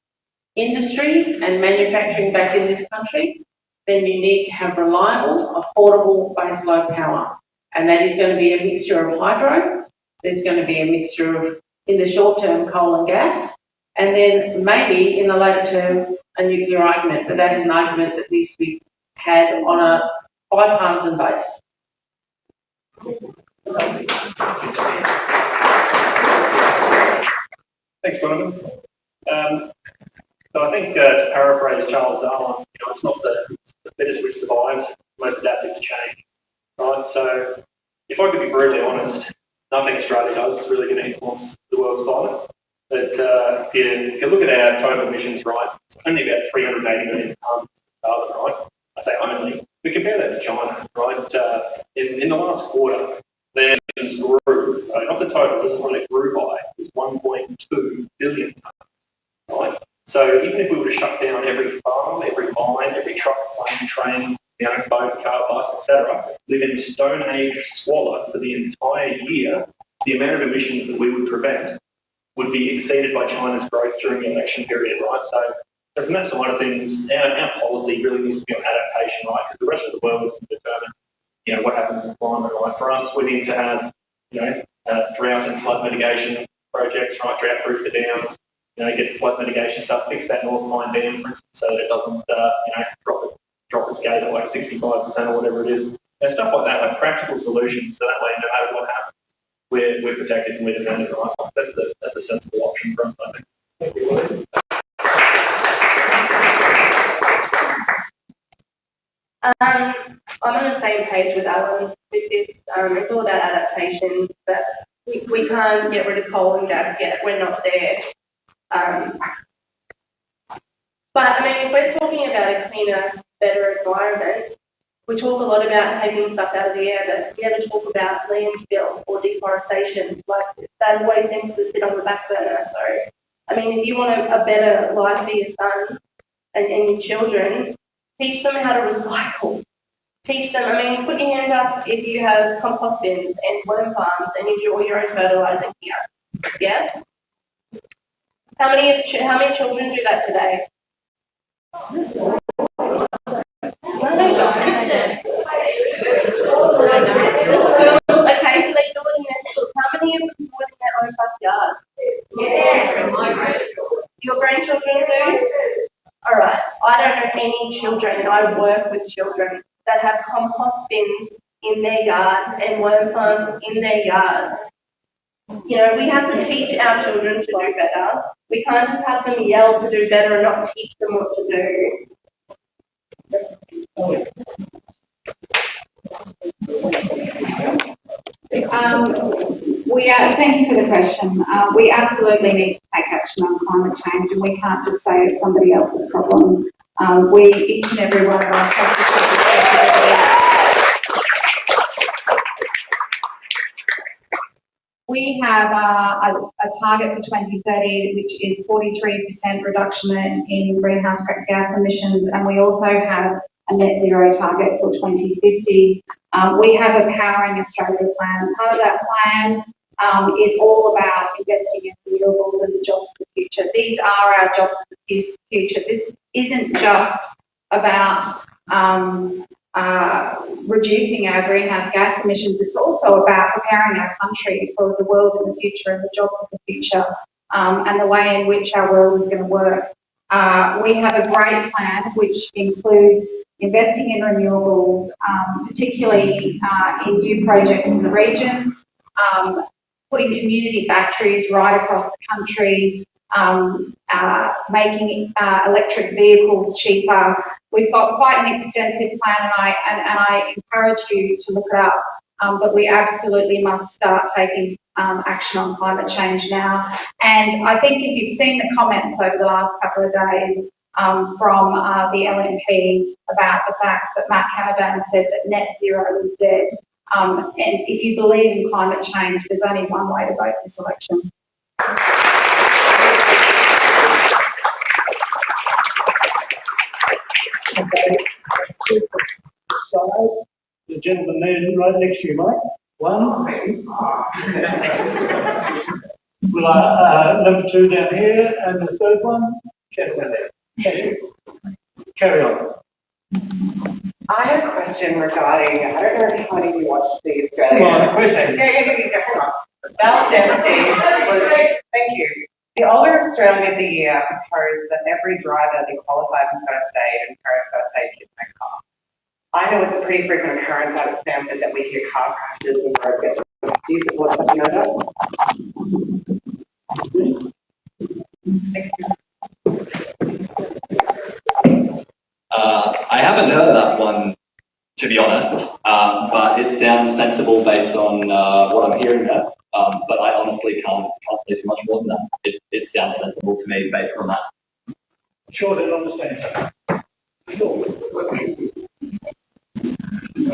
[SPEAKER 6] industry and manufacturing back in this country, then you need to have reliable, affordable baseload power. And that is going to be a mixture of hydro, there's going to be a mixture of, in the short term, coal and gas, and then maybe in the later term, a nuclear argument. But that is an argument that needs to be had on a bipartisan base.
[SPEAKER 4] Thanks, Donovan. So I think to paraphrase Charles Darwin, it's not the fittest which survives, it's most adaptive to change, right? So if I could be brutally honest, nothing Australia does is really going to influence the world's climate. But if you look at our total emissions, right, it's only about 380 million tonnes of carbon, right? I say only. We compare that to China, right? In the last quarter, their emissions grew, not the total, this is what it grew by, it was 1.2 billion tonnes, right? So even if we were to shut down every farm, every mine, every truck, plane, train, boat, car, bus, etc., live in Stone Age squalor for the entire year, the amount of emissions that we would prevent would be exceeded by China's growth during the election period, right? So from that side of things, our policy really needs to be on adaptation, right? Because the rest of the world is going to determine, what happens with climate, right? For us, we need to have, drought and flood mitigation projects, right? Drought-proof the dams, get flood mitigation stuff, fix that North Mine Dam, for instance, so that it doesn't, drop its gate at like 65% or whatever it is. Stuff like that, like practical solutions, so that way, no matter what happens, we're protected and we're defended, right? That's the sensible option for us, I think. Thank you.
[SPEAKER 10] I'm on the same page with Alan with this. It's all about adaptation, but we can't get rid of coal and gas yet. We're not there. But if we're talking about a cleaner, better environment, we talk a lot about taking stuff out of the air, but we never talk about landfill or deforestation. Like, that always seems to sit on the back burner. So, if you want a better life for your son and your children, teach them how to recycle. Teach them, put your hand up if you have compost bins and worm farms and you do all your own fertilising here. Yeah? How many children do that today? The schools, okay, so they do it in their schools. How many of them do it in their own backyard? Yeah. Your grandchildren do? All right. I don't know any children, and I work with children that have compost bins in their yards and worm farms in their yards. We have to teach our children to do better. We can't just have them yell to do better and not teach them what to do.
[SPEAKER 9] Thank you for the question. We absolutely need to take action on climate change, and we can't just say it's somebody else's problem. Each and every one of us has to take responsibility. We have a target for 2030, which is 43% reduction in greenhouse gas emissions, and we also have a net zero target for 2050. We have a Powering Australia plan. Part of that plan is all about investing in renewables and the jobs of the future. These are our jobs of the future. This isn't just about reducing our greenhouse gas emissions. It's also about preparing our country for the world in the future and the jobs of the future, and the way in which our world is going to work. We have a great plan which includes investing in renewables, particularly in new projects in the regions, putting community batteries right across the country, making electric vehicles cheaper. We've got quite an extensive plan, and I encourage you to look it up. But we absolutely must start taking action on climate change now. And I think if you've seen the comments over the last couple of days from the LNP about the fact that Matt Canavan said that net zero is dead, and if you believe in climate change, there's only one way to vote this election.
[SPEAKER 5] Okay. Side, the gentleman there right next to you, mate. One. Number two down here, and the third one. Gentleman there. Thank you. Carry on.
[SPEAKER 11] I have a question regarding, I don't know how many of you watched the Australian.
[SPEAKER 5] Come on, a question.
[SPEAKER 11] Yeah, hang on. Val Dempsey was, thank you. The older Australian of the Year proposed that every driver be qualified in first aid and carry a first aid kit in their car. I know it's a pretty frequent occurrence out at Stanford that we hear car crashes and road getting. Do you support such an order?
[SPEAKER 8] I haven't heard that one, to be honest, but it sounds sensible based on what I'm hearing there. But I honestly can't say too much more than that. It sounds sensible to me based on that.
[SPEAKER 5] Sure, I don't understand something.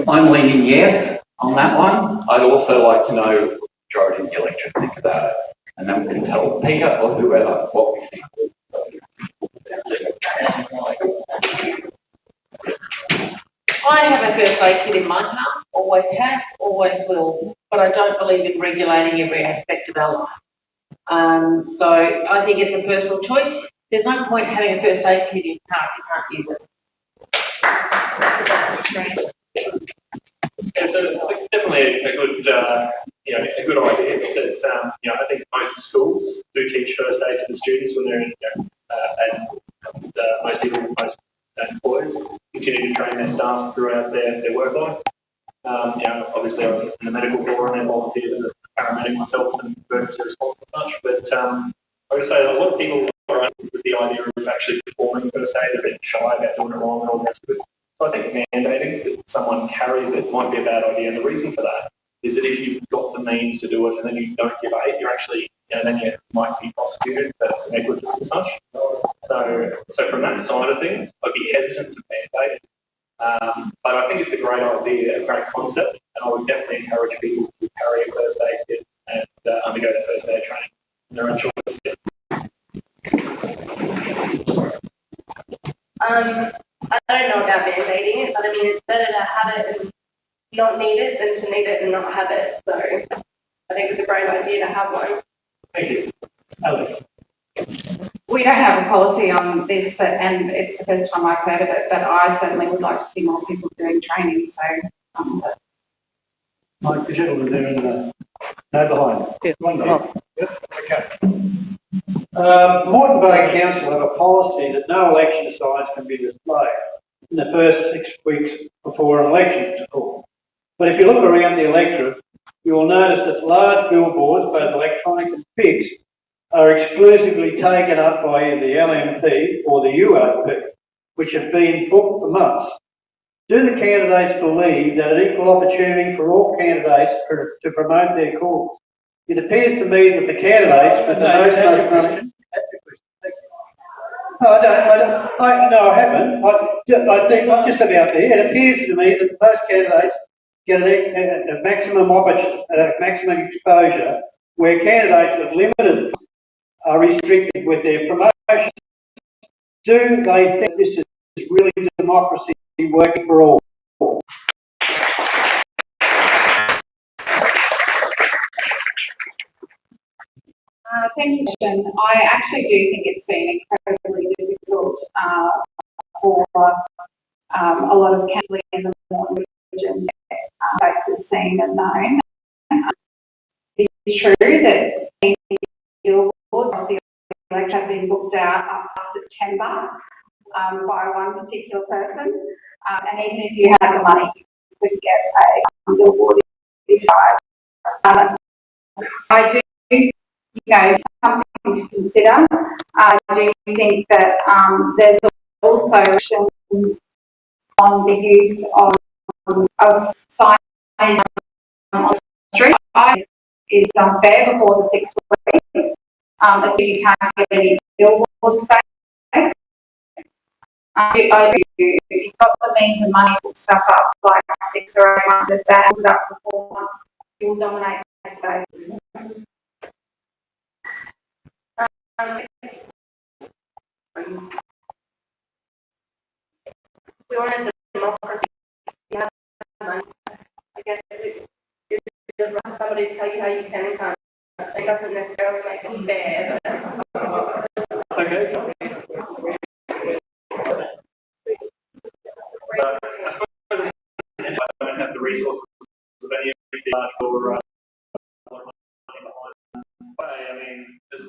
[SPEAKER 7] I'm leaning yes on that one.
[SPEAKER 8] I'd also like to know what the majority of the electorate think about it, and then we can tell Peter or whoever what we think.
[SPEAKER 6] I have a first aid kit in my car, always have, always will, but I don't believe in regulating every aspect of our life. So I think it's a personal choice. There's no point having a first aid kit in your car if you can't use it.
[SPEAKER 4] Yeah, so it's definitely a good, a good idea that, I think most schools do teach first aid to the students when they're in, and most people, most employers continue to train their staff throughout their work life. Obviously I was in the medical corps and then volunteered as a paramedic myself and emergency response and such, but I would say that a lot of people are with the idea of actually performing first aid, they're a bit shy about doing it wrong and all the rest of it. So I think mandating that someone carries it might be a bad idea, and the reason for that is that if you've got the means to do it and then you don't give aid, you're actually, then you might be prosecuted for negligence and such. So from that side of things, I'd be hesitant to mandate it. But I think it's a great idea, a great concept, and I would definitely encourage people to carry a first aid kit and undergo the first aid training in their own choice.
[SPEAKER 10] I don't know about mandating it, but I mean, it's better to have it and not need it than to need it and not have it. So I think it's a great idea to have one.
[SPEAKER 5] Thank you. Alex.
[SPEAKER 9] We don't have a policy on this, and it's the first time I've heard of it, but I certainly would like to see more people doing training. So,
[SPEAKER 5] Mike, the gentleman there in the behind.
[SPEAKER 2] Yeah.
[SPEAKER 5] One there. Yep. Okay. Moreton Bay Council have a policy that no election signs can be displayed in the first 6 weeks before an election is called. But if you look around the electorate, you will notice that large billboards, both electronic and fixed, are exclusively taken up by either the LNP or the UAP, which have been booked for months. Do the candidates believe that an equal opportunity for all candidates to promote their cause? It appears to me that the candidates with the most money. No, I haven't. I think I'm just about there. It appears to me that most candidates get a maximum exposure, where candidates with limited are restricted with their promotion. Do they think this is really democracy working for all?
[SPEAKER 9] thank you, Jen. I actually do think it's been incredibly difficult for a lot of councillors in the Moreton region to get faces seen and known. It's true that billboards across the election have been booked out up to September by one particular person, and even if you had the money, you couldn't get a billboard if I. So I do, it's something to consider. I do think that there's also restrictions on the use of signs on the street. Is unfair before the 6 weeks, as you can't get any billboard space. If you've got the means and money to put stuff up like 6 or 8 months, if that put up for 4 months, it will dominate the space.
[SPEAKER 10] We want a democracy. You have money. I guess it's right somebody to tell you how you can and can't. It doesn't necessarily make it fair, but that's
[SPEAKER 5] Okay.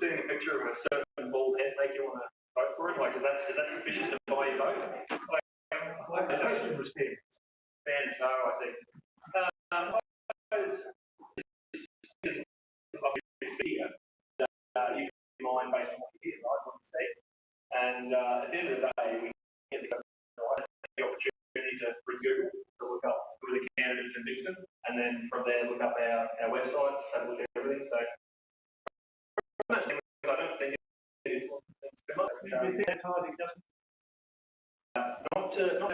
[SPEAKER 4] seeing a picture of a certain bald head make you want to vote for it? Like, is that sufficient to buy your vote? Like the question was fair. Fair, so I see. Here, you can mine based on what you hear, right? What you see. And at the end of the day, we get the opportunity to Google to look up who are the candidates in Dixon, and then from there look up our websites, have a look at everything. So from that sense, I don't think it influences things too much.
[SPEAKER 5] Do you think that timing doesn't?
[SPEAKER 4] Not to know.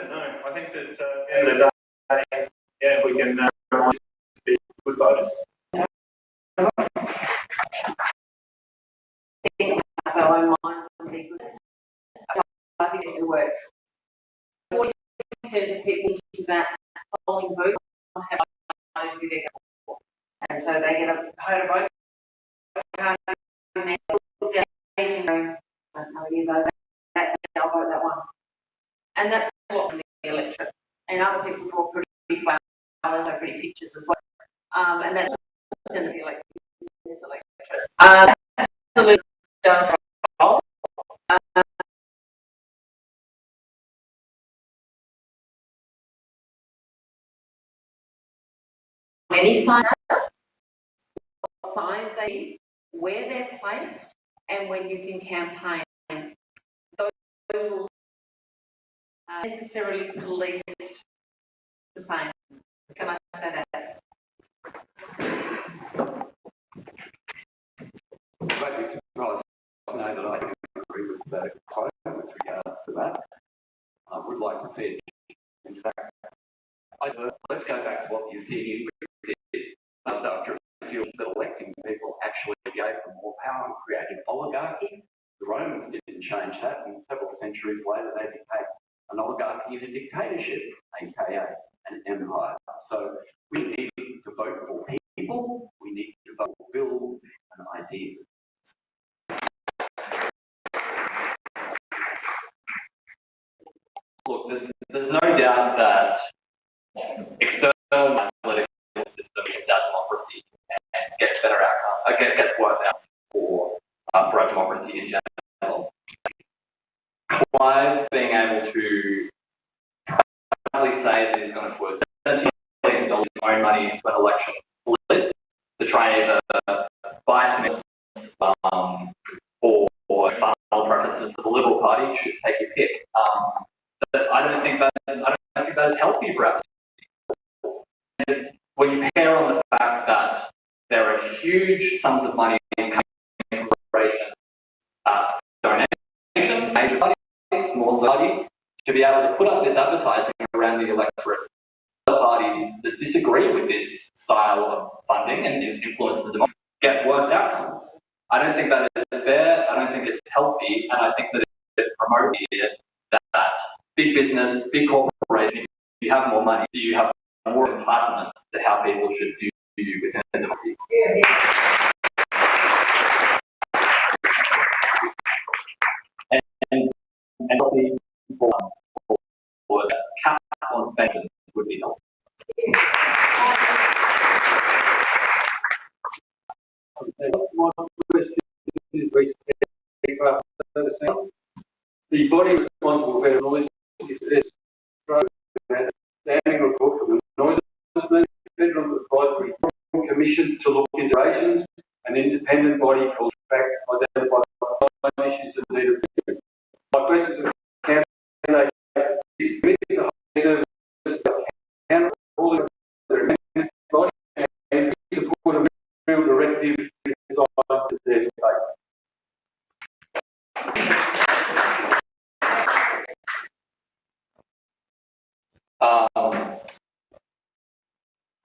[SPEAKER 4] I think that at the end of the day, yeah, we can be good voters.
[SPEAKER 6] Think about our own minds and people. I think it works. 40% of people into that polling booth have decided to be there before. And so they get a vote card and they look down and go, I don't know any of those, I'll vote that one. And that's what's in the electorate. And other people draw pretty flowers or pretty pictures as well. And that's in the electorate. Absolutely does roll. Any sign up, what size they, where they're placed, and when you can campaign. Those rules are necessarily policed the same. Can I say that?
[SPEAKER 7] I'd be surprised to know that I can agree with Thoreau with regards to that. I would like to see it. In fact, let's go back to what the Athenians did. Just after a few that electing people actually gave them more power and created oligarchy. The Romans didn't change that, and several centuries later they became an oligarchy and a dictatorship, aka an empire. So we need to vote for people, we need to vote for bills and ideas.
[SPEAKER 8] Look, there's no doubt that external political system gets our democracy and gets better outcomes, gets worse outcomes for our democracy in general. Clive being able to proudly say that he's going to put $17 billion of his own money into an election blitz to try and either buy some or final preferences for the Liberal Party, should take your pick. But I don't think that is healthy for our people. And when you pair on the fact that there are huge sums of money coming from corporations, donations, major parties, small parties, to be able to put up this advertising around the electorate, the parties that disagree with this style of funding and its influence on the democracy get worse outcomes. I don't think that is fair. I don't think it's healthy, and I think that it promotes that big business, big corporations, if you have more money, you have more entitlement to how people should view you within a democracy. And see for caps on spending would be helpful.
[SPEAKER 12] My question is the body responsible for noise is the annual report for the noise Federal Advisory Commission to look into rations, an independent body called facts identify issues that need a My question is, can they submit to high service can all the body and support a real directive inside their space?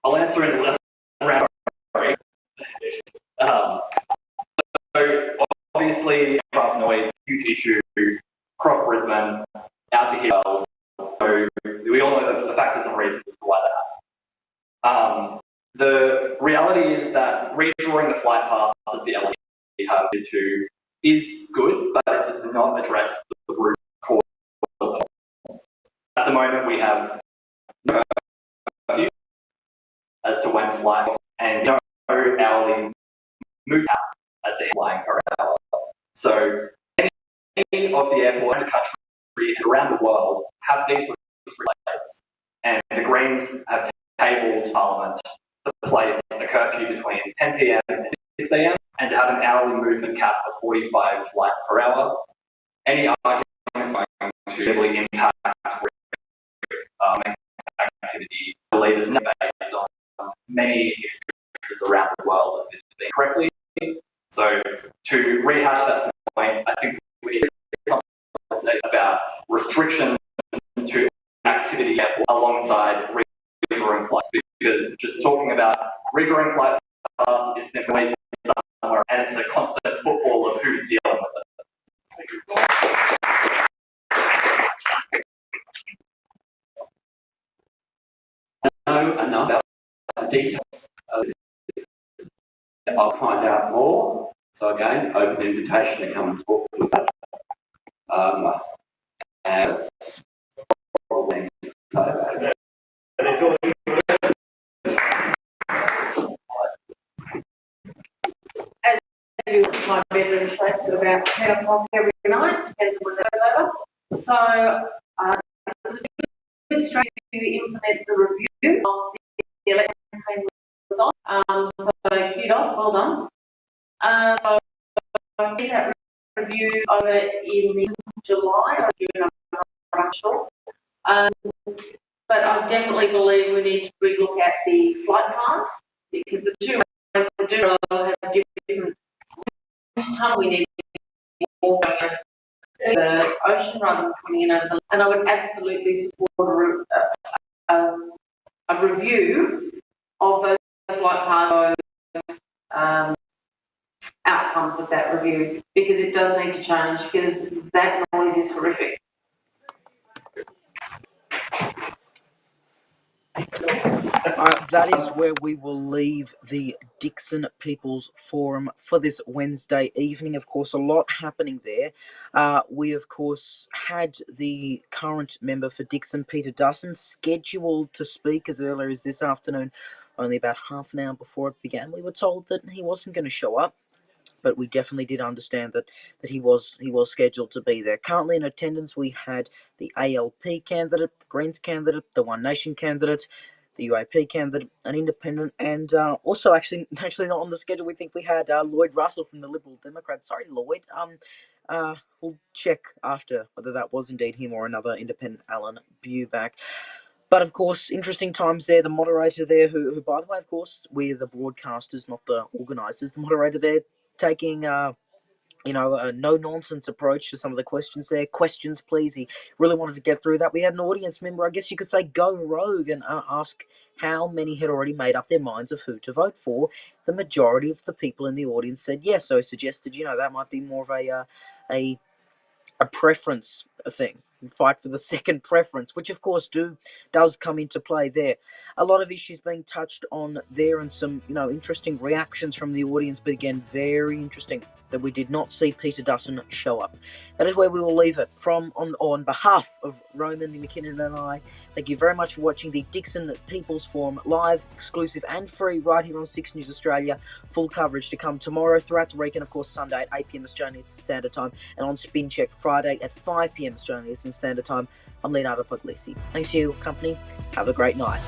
[SPEAKER 8] I'll answer in a round. So obviously, aircraft noise, huge issue across Brisbane, out to here. So we all know the factors and reasons as to why that happened. The reality is that redrawing the flight paths as the LA have to is good, but it does not address the root cause. At the moment, we have no curfew as to when flight and no hourly move out as the flying per hour. So any of the airport in the country and around the world have these in place, and the Greens have tabled Parliament to place a curfew between 10 p.m. and 6 a.m. and to have an hourly movement cap of 45 flights per hour. Any arguments going to heavily impact activity, I believe is not based on many experiences around the world of this being correctly. So to rehash that point, I think we need to conversate about restrictions to activity alongside redrawing flights, because just talking about redrawing flight paths is simply somewhere, and it's a constant football of who's dealing with it.
[SPEAKER 7] Know enough about the details. I'll find out more. So again, open invitation to come and talk to us. And it's probably to say about it.
[SPEAKER 6] As you, my bedroom shuts at about 10 o'clock every night, depends on when that goes over. So it was a good strategy to implement the review whilst the election campaign was on. So kudos, well done. So I did that review over in July, I'm not sure. But I definitely believe we need to relook at the flight paths, because the two ways to do it have different. Which time we need more the ocean rather than coming in over, and I would absolutely support a review of those flight paths, outcomes of that review, because it does need to change, because that noise is horrific.
[SPEAKER 1] That is where we will leave the Dixon People's Forum for this Wednesday evening. Of course, a lot happening there. We, of course, had the current member for Dixon, Peter Dutton, scheduled to speak as early as this afternoon, only about half an hour before it began. We were told that he wasn't going to show up, but we definitely did understand that he was scheduled to be there. Currently in attendance, we had the ALP candidate, the Greens candidate, the One Nation candidate, the UAP candidate, an independent, and also actually not on the schedule. We think we had Lloyd Russell from the Liberal Democrats. Sorry, Lloyd. We'll check after whether that was indeed him or another independent, Alan Buback. But of course, interesting times there. The moderator there, who by the way, of course, we're the broadcasters, not the organisers. The moderator there taking a no-nonsense approach to some of the questions there. Questions, please. He really wanted to get through that. We had an audience member, I guess you could say, go rogue and ask how many had already made up their minds of who to vote for. The majority of the people in the audience said yes, so suggested, that might be more of a preference thing. Fight for the second preference, which of course does come into play there. A lot of issues being touched on there, and some interesting reactions from the audience, but again, very interesting that we did not see Peter Dutton show up. That is where we will leave it. On behalf of Roman McKinnon and I, thank you very much for watching the Dixon People's Forum live, exclusive and free right here on 6 News Australia. Full coverage to come tomorrow, throughout the week, and of course Sunday at 8 p.m. Australian Standard Time, and on Spin Check Friday at 5 p.m. Australian Standard Time. I'm Leonardo Puglisi. Thanks for your company. Have a great night.